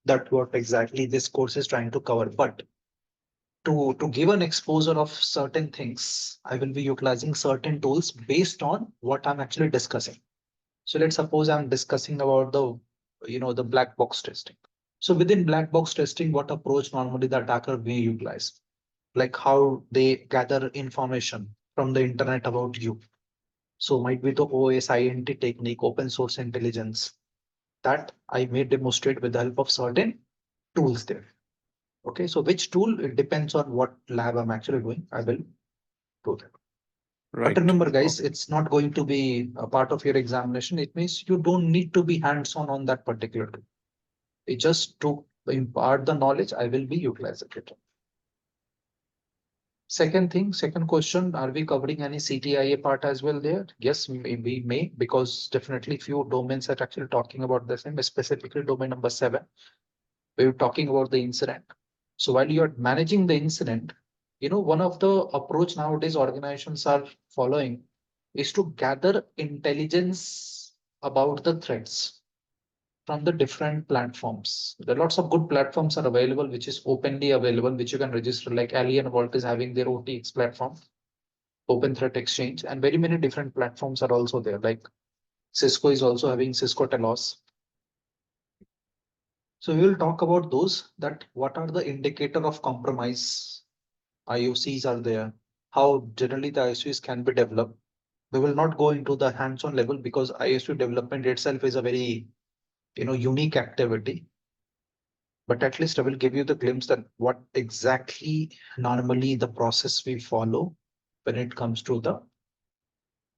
Speaker 1: That's what exactly this course is trying to cover. But to give an exposure of certain things, I will be utilizing certain tools based on what I'm actually discussing. So let's suppose I'm discussing about the black box testing. So within black box testing, what approach normally the attacker may utilize? Like how they gather information from the internet about you. So might be the OSINT technique, open source intelligence, that I may demonstrate with the help of certain tools there. Okay, so which tool? It depends on what lab I'm actually doing. I will do that. But
Speaker 6: Right.
Speaker 1: remember, guys, it's not going to be a part of your examination. It means you don't need to be hands-on on that particular tool. It just to impart the knowledge, I will be utilizing it. Second question, are we covering any CTIA part as well there? Yes, we may, because definitely few domains are actually talking about the same, specifically domain number 7. We're talking about the incident. So while you're managing the incident, one of the approach nowadays organizations are following is to gather intelligence about the threats from the different platforms. There are lots of good platforms are available, which is openly available, which you can register, like Alien Vault is having their OTX platform, Open Threat Exchange, and very many different platforms are also there. Like Cisco is also having Cisco Telos. So we will talk about those, that what are the indicator of compromise IOCs are there, how generally the IOCs can be developed. We will not go into the hands-on level because ISU development itself is a very unique activity. But at least I will give you the glimpse that what exactly normally the process we follow when it comes to the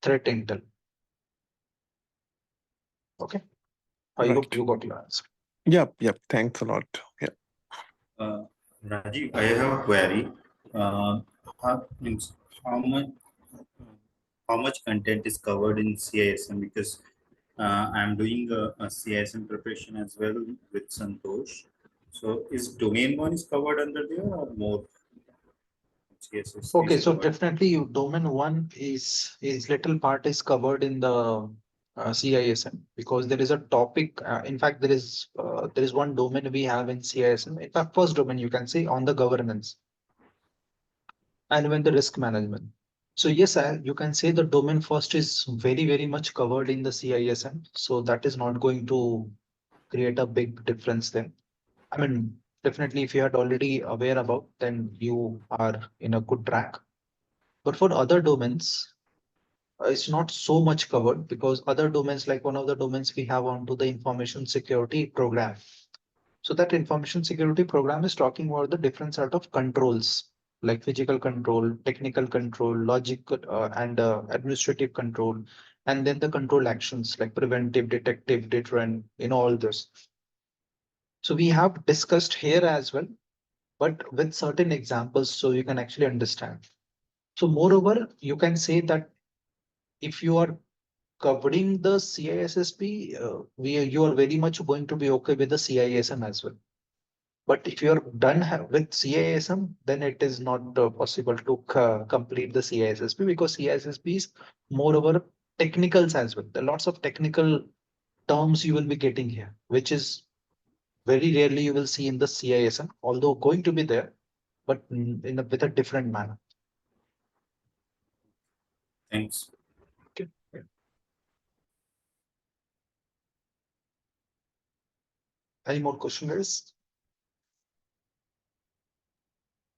Speaker 1: threat intel. Okay, I hope
Speaker 6: Right.
Speaker 1: you got your answer.
Speaker 6: Yep. Thanks a lot. Yeah.
Speaker 2: Rajiv, I have a query. Means how much content is covered in CISM? Because I'm doing a CISM preparation as well with Santosh. So is domain one is covered under there or more CSSP
Speaker 1: Okay,
Speaker 2: is
Speaker 1: so
Speaker 2: covered?
Speaker 1: definitely domain 1 is little part is covered in the CISM, because there is a topic. In fact, there is one domain we have in CISM. In fact, first domain you can say on the governance and when the risk management. So yes, you can say the domain first is very much covered in the CISM. So that is not going to create a big difference then. I mean, definitely if you had already aware about, then you are in a good track. But for other domains, it's not so much covered, because other domains, like one of the domains we have onto the information security program. So that information security program is talking about the different sort of controls, like physical control, technical control, logical and administrative control, and then the control actions like preventive, detective, deterrent, all this. So we have discussed here as well, but with certain examples so you can actually understand. So moreover, you can say that if you are covering the CISSP, you are very much going to be okay with the CISM as well. But if you are done with CISM, then it is not possible to complete the CISSP, because CISSP is moreover technicals as well. There are lots of technical terms you will be getting here, which is very rarely you will see in the CISM, although going to be there, but with a different manner.
Speaker 2: Thanks.
Speaker 1: Okay. Yeah. Any more questions?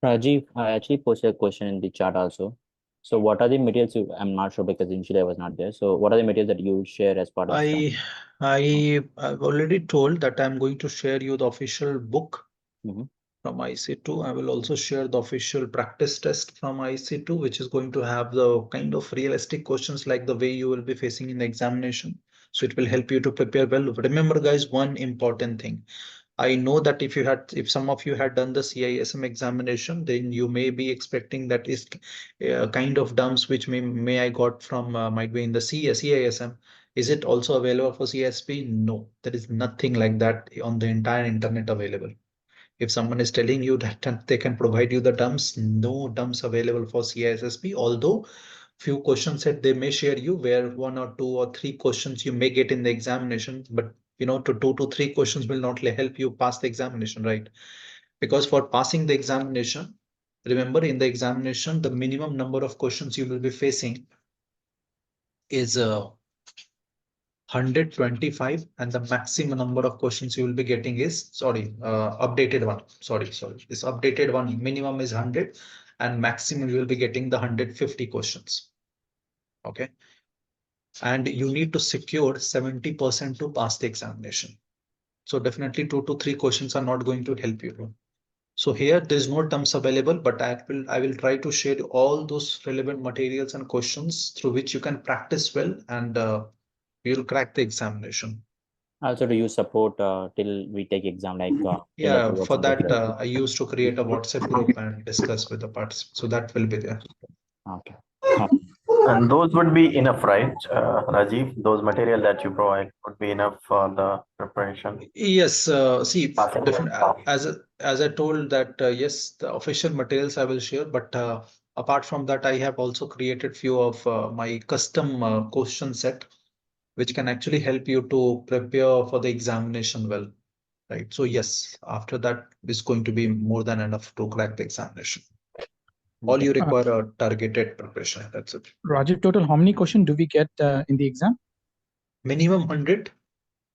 Speaker 5: Rajiv, I actually posted a question in the chat also. So what are the materials I'm not sure because initially I was not there. So what are the materials that you share as part of that?
Speaker 1: I've already told that I'm going to share you the official book
Speaker 5: Mhm.
Speaker 1: from IC2. I will also share the official practice test from IC2, which is going to have the kind of realistic questions like the way you will be facing in the examination. So it will help you to prepare well. Remember, guys, one important thing. I know that if some of you had done the CISM examination, then you may be expecting that is kind of dumps which may I got from might be in the CISM. Is it also available for CSP? No, there is nothing like that on the entire internet available. If someone is telling you that they can provide you the dumps, no dumps available for CISSP, although few questions that they may share you where 1 or 2 or 3 questions you may get in the examination, but to 2 to 3 questions will not help you pass the examination, right? Because for passing the examination, remember in the examination, the minimum number of questions you will be facing is 125, and the maximum number of questions you will be getting is updated one. Sorry, this updated one minimum is 100 and maximum you will be getting the 150 questions. Okay. And you need to secure 70% to pass the examination. So definitely 2 to 3 questions are not going to help you. So here there's no terms available, but I will try to share all those relevant materials and questions through which you can practice well, and you'll crack the examination.
Speaker 5: Also, do you support till we take exam like
Speaker 1: Yeah, for
Speaker 5: WhatsApp
Speaker 1: that
Speaker 5: group?
Speaker 1: I used to create a WhatsApp group and discuss with the participants. So that will be there.
Speaker 5: Okay.
Speaker 4: And those would be enough, right, Rajiv? Those material that you provide would be enough for the preparation.
Speaker 1: Yes, see,
Speaker 4: Passing the
Speaker 1: different
Speaker 4: exam.
Speaker 1: as I told that yes, the official materials I will share, but apart from that, I have also created few of my custom question set, which can actually help you to prepare for the examination well, right? So yes, after that is going to be more than enough to crack the examination. All you require are targeted preparation. That's it.
Speaker 7: Rajiv, total how many questions do we get in the exam?
Speaker 1: Minimum 100.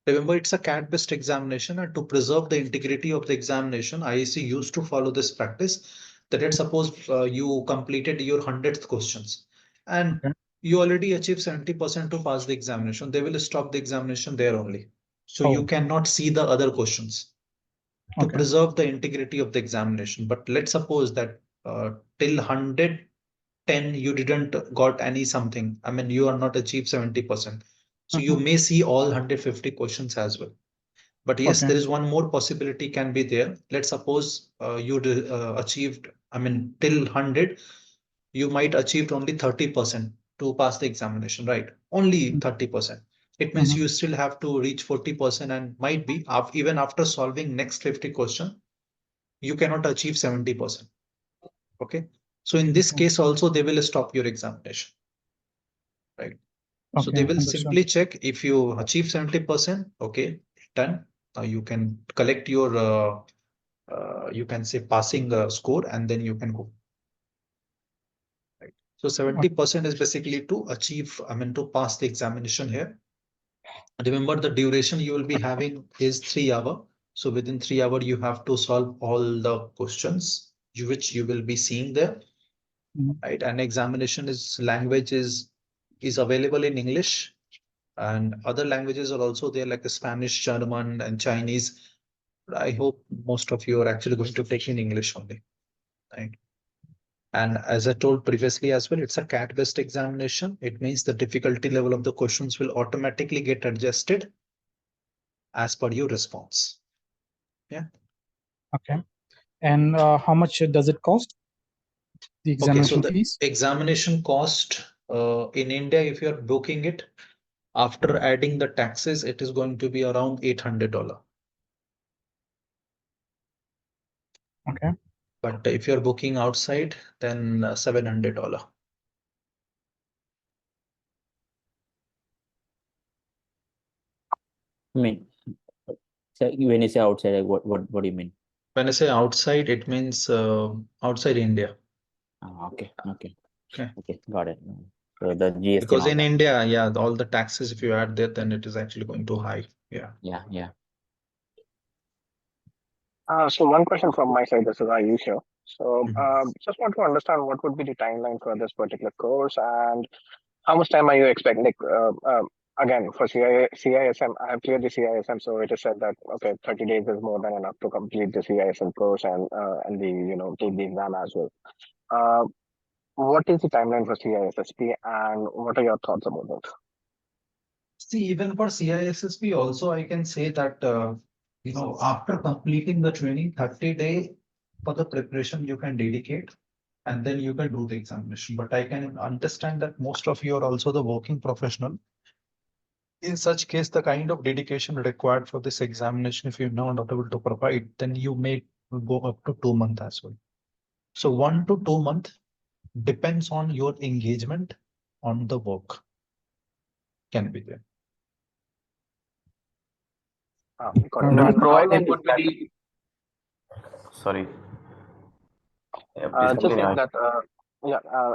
Speaker 1: Remember, it's a CAT-based examination, and to preserve the integrity of the examination, IAC used to follow this practice that let's suppose you completed your 100th questions and
Speaker 7: Okay.
Speaker 1: you already achieved 70% to pass the examination. They will stop the examination there only. So you cannot see the other questions to preserve the integrity of the examination. But let's suppose that till 110 you didn't got any something. I mean, you are not achieved 70%. So you may see all 150 questions as well. But yes, there is one more possibility can be there. Let's suppose you achieved, I mean, till 100, you might achieved only 30% to pass the examination, right? Only 30%. It means you still have to reach 40%, and might be even after solving next 50 question, you cannot achieve 70%. Okay. So in this case also, they will stop your examination, right? So they will simply check if you achieve 70%, okay, done. You can collect your, you can say passing score, and then you can go. Right. So 70% is basically to achieve, I mean, to pass the examination here. Remember, the duration you will be having is 3 hours. So within 3 hours, you have to solve all the questions which you will be seeing there. Right. And examination language is available in English, and other languages are also there, like the Spanish, German, and Chinese. I hope most of you are actually going to take in English only, right? And as I told previously as well, it's a CAT-based examination. It means the difficulty level of the questions will automatically get adjusted as per your response. Yeah.
Speaker 7: Okay. And how much does it cost? The examination fees?
Speaker 1: Examination cost in India, if you're booking it, after adding the taxes, it is going to be around $800.
Speaker 7: Okay.
Speaker 1: But if you're booking outside, then $700.
Speaker 5: I mean, so when you say outside, like what do you mean?
Speaker 1: When I say outside, it means outside India.
Speaker 5: Okay.
Speaker 1: Okay.
Speaker 5: Got it. So the GST.
Speaker 1: Because in India, yeah, all the taxes, if you add there, then it is actually going to high. Yeah.
Speaker 5: Yeah.
Speaker 8: So one question from my side, this is Ayush here. So just want to understand what would be the timeline for this particular course and how much time are you expecting? Like, again, for CISM, I have cleared the CISM, so it is said that okay, 30 days is more than enough to complete the CISM course and the take the exam as well. What is the timeline for CISSP, and what are your thoughts about it?
Speaker 1: See, even for CISSP also, I can say that, after completing the training, 30-day for the preparation you can dedicate, and then you can do the examination. But I can understand that most of you are also the working professional. In such case, the kind of dedication required for this examination, if you're not able to provide, then you may go up to 2 months as well. So 1 to 2 months depends on your engagement on the work can be there.
Speaker 8: Got it.
Speaker 7: Do
Speaker 8: And
Speaker 7: you
Speaker 8: how
Speaker 4: provide
Speaker 8: long
Speaker 4: any
Speaker 8: would be
Speaker 4: Sorry. Yeah, please
Speaker 8: just
Speaker 4: continue.
Speaker 8: saying that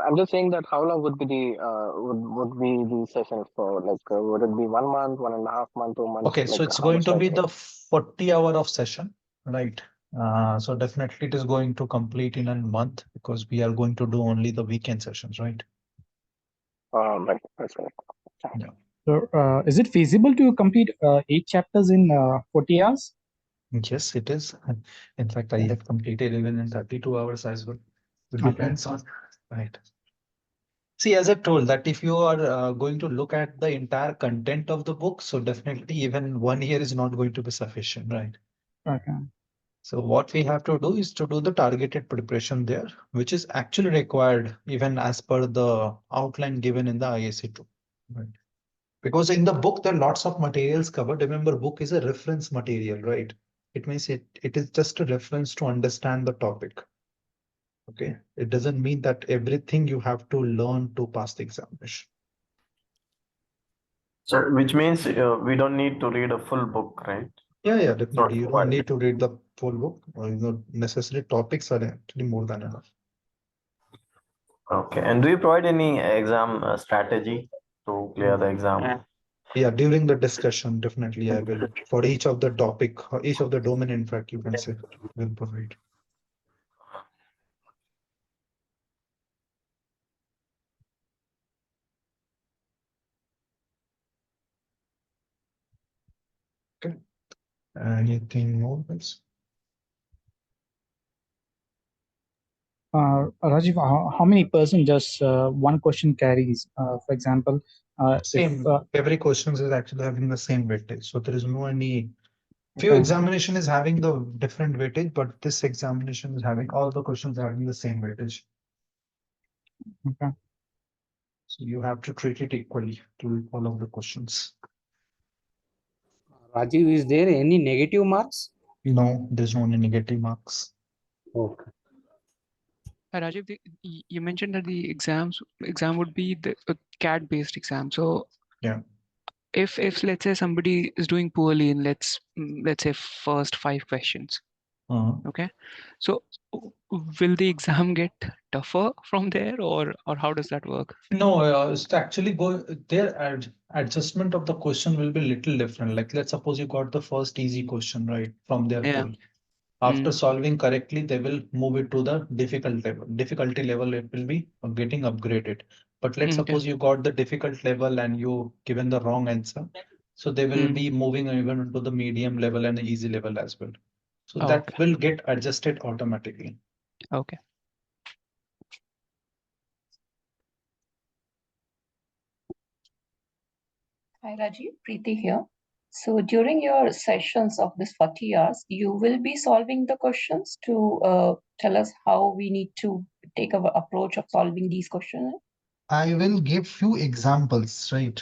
Speaker 8: I'm just saying that how long would be the would be the session for? Like, would it be 1 month, 1.5 month, 2 months?
Speaker 1: Okay, so
Speaker 8: Like,
Speaker 1: it's
Speaker 8: how
Speaker 1: going
Speaker 8: much
Speaker 1: to
Speaker 8: time?
Speaker 1: be the 40 hour of session, right? So definitely it is going to complete in a month because we are going to do only the weekend sessions, right?
Speaker 8: Right, that's correct.
Speaker 1: Yeah.
Speaker 7: So, is it feasible to complete 8 chapters in 40 hours?
Speaker 1: Yes, it is. In fact, I have completed even in 32 hours as well. It
Speaker 7: Okay.
Speaker 1: depends on, right? See, as I told that if you are going to look at the entire content of the book, so definitely even 1 year is not going to be sufficient, right?
Speaker 7: Okay.
Speaker 1: So what we have to do is to do the targeted preparation there, which is actually required even as per the outline given in the ISC2. Right? Because in the book, there are lots of materials covered. Remember, book is a reference material, right? It means it is just a reference to understand the topic. Okay. It doesn't mean that everything you have to learn to pass the examination.
Speaker 4: So, which means we don't need to read a full book, right?
Speaker 1: Yeah, definitely. You don't
Speaker 4: required.
Speaker 1: need to read the full book. Or, necessary topics are actually more than enough.
Speaker 4: Okay. And do you provide any exam strategy to clear the exam?
Speaker 1: Yeah, during the discussion, definitely I will. For each of the topic, or each of the domain, in fact, you can say, will provide. Okay. Anything more, guys?
Speaker 7: Rajiv, how many percent does one question carries? For example,
Speaker 1: Same.
Speaker 7: if
Speaker 1: Every question is actually having the same weightage. So there is no any. Few
Speaker 7: okay.
Speaker 1: examination is having the different weightage, but this examination is having all the questions having the same weightage.
Speaker 7: Okay.
Speaker 1: So you have to treat it equally to all of the questions.
Speaker 9: Rajiv, is there any negative marks?
Speaker 1: No, there's no any negative marks.
Speaker 9: Okay.
Speaker 10: Rajiv, you mentioned that the exam would be the CAT-based exam. So
Speaker 1: yeah,
Speaker 10: if let's say somebody is doing poorly in let's say first 5 questions, okay, so will the exam get tougher from there, or how does that work?
Speaker 1: No, it's actually their adjustment of the question will be little different. Like let's suppose you got the first easy question right from their pool. After solving correctly, they will move it to the difficulty level. It will be getting upgraded. But let's suppose you got the difficult level and you given the wrong answer. So they will be moving even to the medium level and the easy level as well. So that will get adjusted automatically.
Speaker 10: Okay.
Speaker 11: Hi Rajiv, Preeti here. So during your sessions of this 40 hours, you will be solving the questions to tell us how we need to take our approach of solving these questions.
Speaker 1: I will give few examples, right?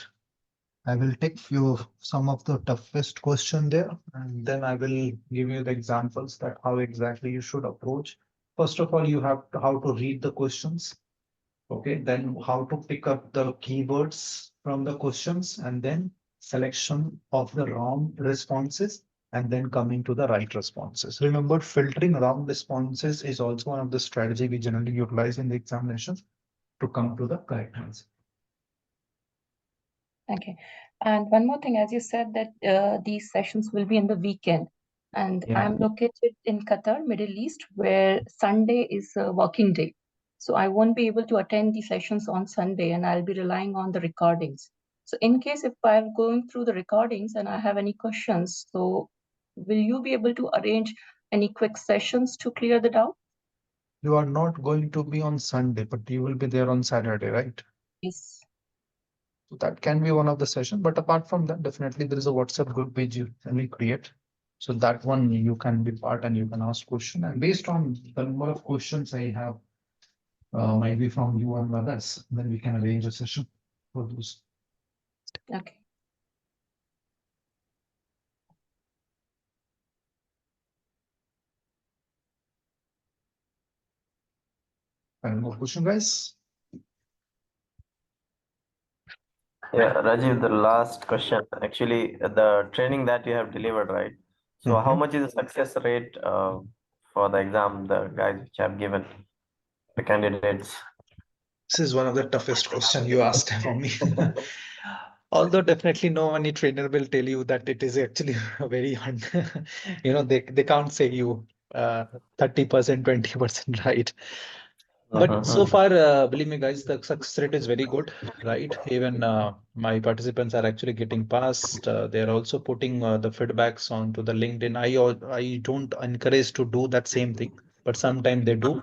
Speaker 1: I will take some of the toughest question there, and then I will give you the examples that how exactly you should approach. First of all, you have how to read the questions. Okay, then how to pick up the keywords from the questions, and then selection of the wrong responses, and then coming to the right responses. Remember, filtering wrong responses is also one of the strategy we generally utilize in the examinations to come to the correct answer.
Speaker 11: Okay. And one more thing, as you said that these sessions will be in the weekend. and
Speaker 1: Yeah.
Speaker 11: I'm located in Qatar, Middle East, where Sunday is a working day. So I won't be able to attend the sessions on Sunday, and I'll be relying on the recordings. So in case if I'm going through the recordings and I have any questions, so will you be able to arrange any quick sessions to clear the doubt?
Speaker 1: You are not going to be on Sunday, but you will be there on Saturday, right?
Speaker 11: Yes.
Speaker 1: So that can be one of the sessions. But apart from that, definitely there is a WhatsApp group page you can create. So that one you can be part and you can ask question. And based on the number of questions I have, might be from you and others, then we can arrange a session for those.
Speaker 11: Okay.
Speaker 1: Any more question, guys?
Speaker 4: Yeah, Rajiv, the last question. Actually, the training that you have delivered, right? So how much is the success rate for the exam, the guys which have given, the candidates?
Speaker 1: This is one of the toughest questions you asked for me. Although definitely no any trainer will tell you that it is actually very hard. They can't say you 30%, 20% right. But so far, believe me, guys, the success rate is very good, right? Even my participants are actually getting passed. They're also putting the feedbacks onto the LinkedIn. I don't encourage to do that same thing, but sometimes they do.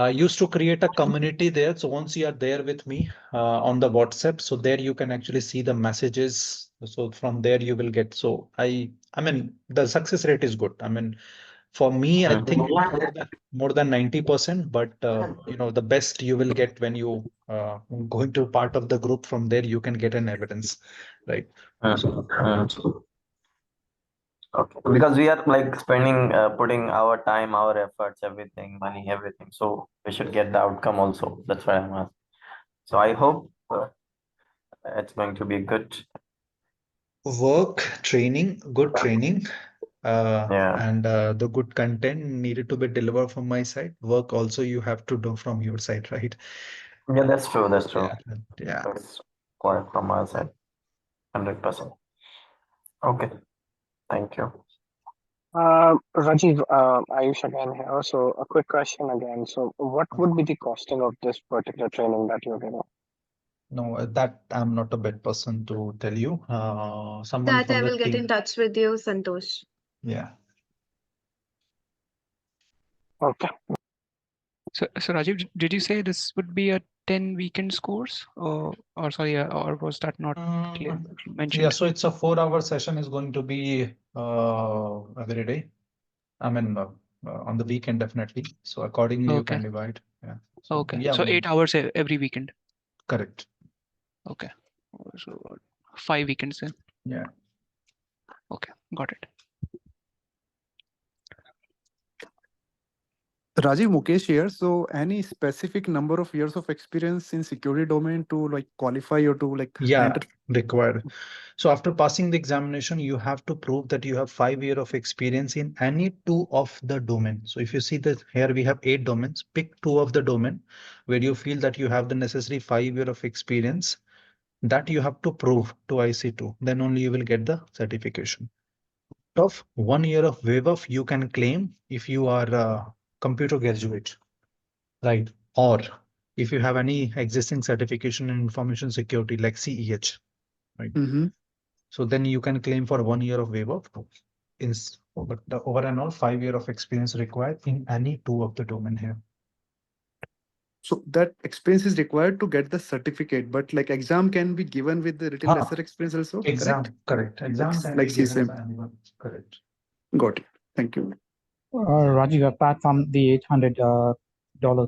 Speaker 1: Used to create a community there. So once you are there with me on the WhatsApp, so there you can actually see the messages. So from there you will get. So I mean, the success rate is good. I mean, for me, I think more than 90%, but the best you will get when you go into part of the group. From there, you can get an evidence, right?
Speaker 4: Okay, because we are like spending, putting our time, our efforts, everything, money, everything. So we should get the outcome also. That's why I'm asking. So I hope it's going to be good.
Speaker 1: Work, training, good training,
Speaker 4: Yeah.
Speaker 1: and the good content needed to be delivered from my side. Work also you have to do from your side, right?
Speaker 4: Yeah, that's true. That's true.
Speaker 1: Yeah.
Speaker 4: That's quite from our side. 100%. Okay. Thank you.
Speaker 8: Rajiv, Ayush again here. So a quick question again. So what would be the costing of this particular training that you're giving?
Speaker 1: No, that I'm not a bad person to tell you. Someone
Speaker 12: That
Speaker 1: from
Speaker 12: I
Speaker 1: the
Speaker 12: will get
Speaker 1: team.
Speaker 12: in touch with you, Santosh.
Speaker 1: Yeah.
Speaker 8: Okay.
Speaker 10: So Rajiv, did you say this would be a 10 weekends course, or sorry, or was that not clear mentioned?
Speaker 1: Yeah, so it's a 4-hour session is going to be every day. I mean, on the weekend definitely. So accordingly you can divide. Yeah. So,
Speaker 10: Okay.
Speaker 1: yeah,
Speaker 10: So 8 hours every weekend.
Speaker 1: correct.
Speaker 10: Okay. So 5 weekends then.
Speaker 1: Yeah.
Speaker 10: Okay, got it.
Speaker 13: Rajiv, Mukesh here. So, any specific number of years of experience in security domain to like qualify or to like enter?
Speaker 1: Required. So after passing the examination, you have to prove that you have 5 years of experience in any 2 of the domain. So if you see that here we have 8 domains, pick 2 of the domain where you feel that you have the necessary 5 years of experience that you have to prove to IC2. Then only you will get the certification. Of 1 year of waive off you can claim if you are a computer graduate, right? Or if you have any existing certification in information security like CEH, right? So then you can claim for 1 year of waive off. But the over and all 5 years of experience required in any 2 of the domain here.
Speaker 13: So that experience is required to get the certificate, but like exam can be given with the little lesser experience also.
Speaker 1: Exam, correct. Exam can
Speaker 13: like
Speaker 1: be given
Speaker 13: CSM.
Speaker 1: by anyone. Correct.
Speaker 13: Got it. Thank you.
Speaker 7: Rajiv, apart from the $800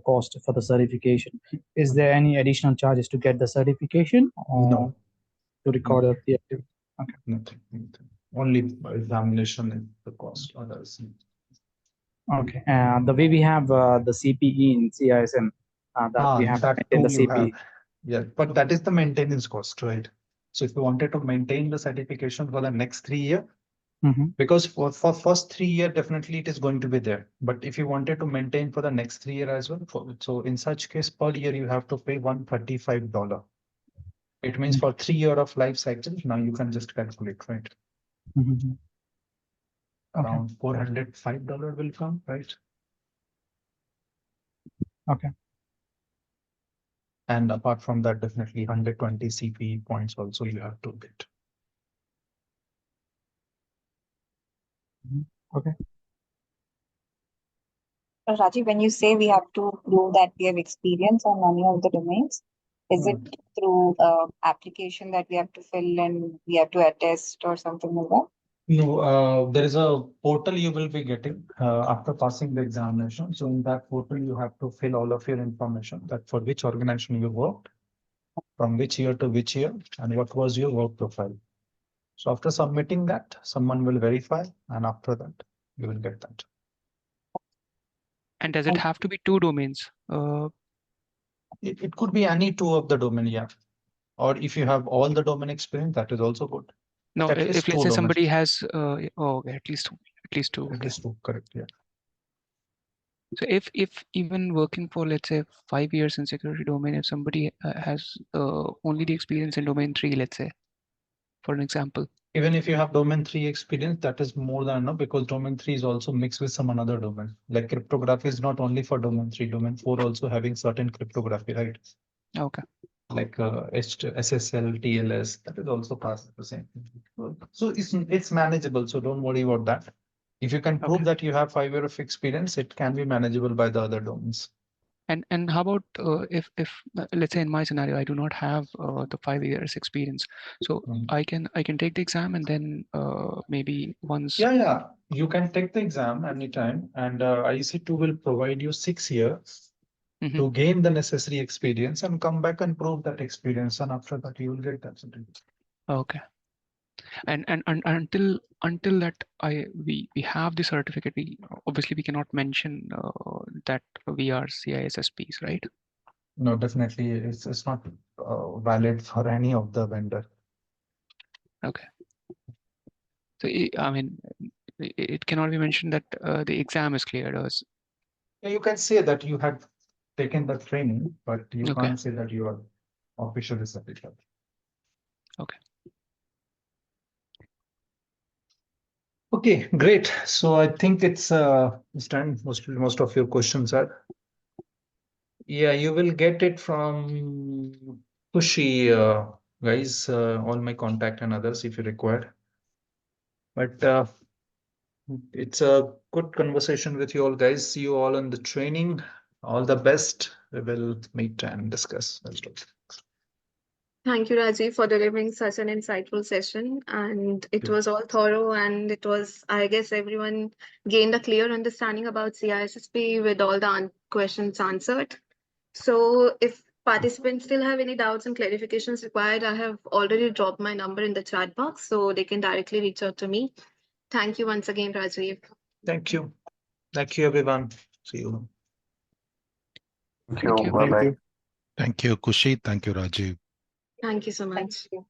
Speaker 7: cost for the certification, is there any additional charges to get the certification or
Speaker 1: No.
Speaker 7: to record the activity? Okay.
Speaker 1: Nothing. Only examination is the cost. Others.
Speaker 7: Okay. The way we have the CPE in CISM, that we have
Speaker 1: that
Speaker 7: in the
Speaker 1: too you
Speaker 7: CPE.
Speaker 1: have. Yeah, but that is the maintenance cost, right? So if you wanted to maintain the certification for the next 3 years, because for first 3 years, definitely it is going to be there. But if you wanted to maintain for the next 3 years as well, so in such case, per year, you have to pay $135. It means for 3 years of life cycle, now you can just calculate, right? around $405 will come, right?
Speaker 7: Okay.
Speaker 1: And apart from that, definitely 120 CP points also you have to get.
Speaker 7: Okay.
Speaker 12: Rajiv, when you say we have to prove that we have experience on any of the domains, is it through application that we have to fill and we have to attest or something like that?
Speaker 1: No, there is a portal you will be getting after passing the examination. So in that portal, you have to fill all of your information that for which organization you worked, from which year to which year, and what was your work profile. So after submitting that, someone will verify, and after that, you will get that.
Speaker 10: And does it have to be 2 domains?
Speaker 1: It could be any 2 of the domain, yeah. Or if you have all the domain experience, that is also good.
Speaker 10: No,
Speaker 1: At least
Speaker 10: if let's
Speaker 1: 2
Speaker 10: say
Speaker 1: domains.
Speaker 10: somebody has, okay, at least 2, at least 2.
Speaker 1: At least 2, correct, yeah.
Speaker 10: So if even working for, let's say, 5 years in security domain, if somebody has only the experience in domain 3, let's say, for an example.
Speaker 1: Even if you have domain 3 experience, that is more than enough, because domain 3 is also mixed with some another domain. Like cryptography is not only for domain 3, domain 4 also having certain cryptography, right?
Speaker 10: Okay.
Speaker 1: Like SSL, TLS, that is also part of the same thing. So it's manageable, so don't worry about that. If you can prove that you have 5 years of experience, it can be manageable by the other domains.
Speaker 10: And how about if let's say in my scenario, I do not have the 5 years experience, so I can take the exam and then maybe once.
Speaker 1: Yeah, you can take the exam anytime, and IEC2 will provide you 6 years to gain the necessary experience and come back and prove that experience, and after that you will get that certificate.
Speaker 10: Okay. And until that we have the certificate, we obviously cannot mention that we are CISSPs, right?
Speaker 1: No, definitely it's not valid for any of the vendor.
Speaker 10: Okay. So I mean, it cannot be mentioned that the exam is cleared.
Speaker 1: Yeah, you can say that you had taken the training, but you can't say that you are officially certified.
Speaker 10: Okay.
Speaker 1: Okay, great. So I think it's done. Most of your questions are. Yeah, you will get it from Kushi, guys, all my contact and others if you require. But it's a good conversation with you all, guys. See you all in the training. All the best. We will meet and discuss.
Speaker 14: Thank you, Rajiv, for delivering such an insightful session. And it was all thorough, and it was, I guess, everyone gained a clear understanding about CISSP with all the questions answered. So if participants still have any doubts and clarifications required, I have already dropped my number in the chat box, so they can directly reach out to me. Thank you once again, Rajiv.
Speaker 1: Thank you. Thank you, everyone. See you.
Speaker 4: Thank you. Bye-bye.
Speaker 15: Thank you, Kushi. Thank you, Rajiv.
Speaker 14: Thank you so much.
Speaker 12: Thank you.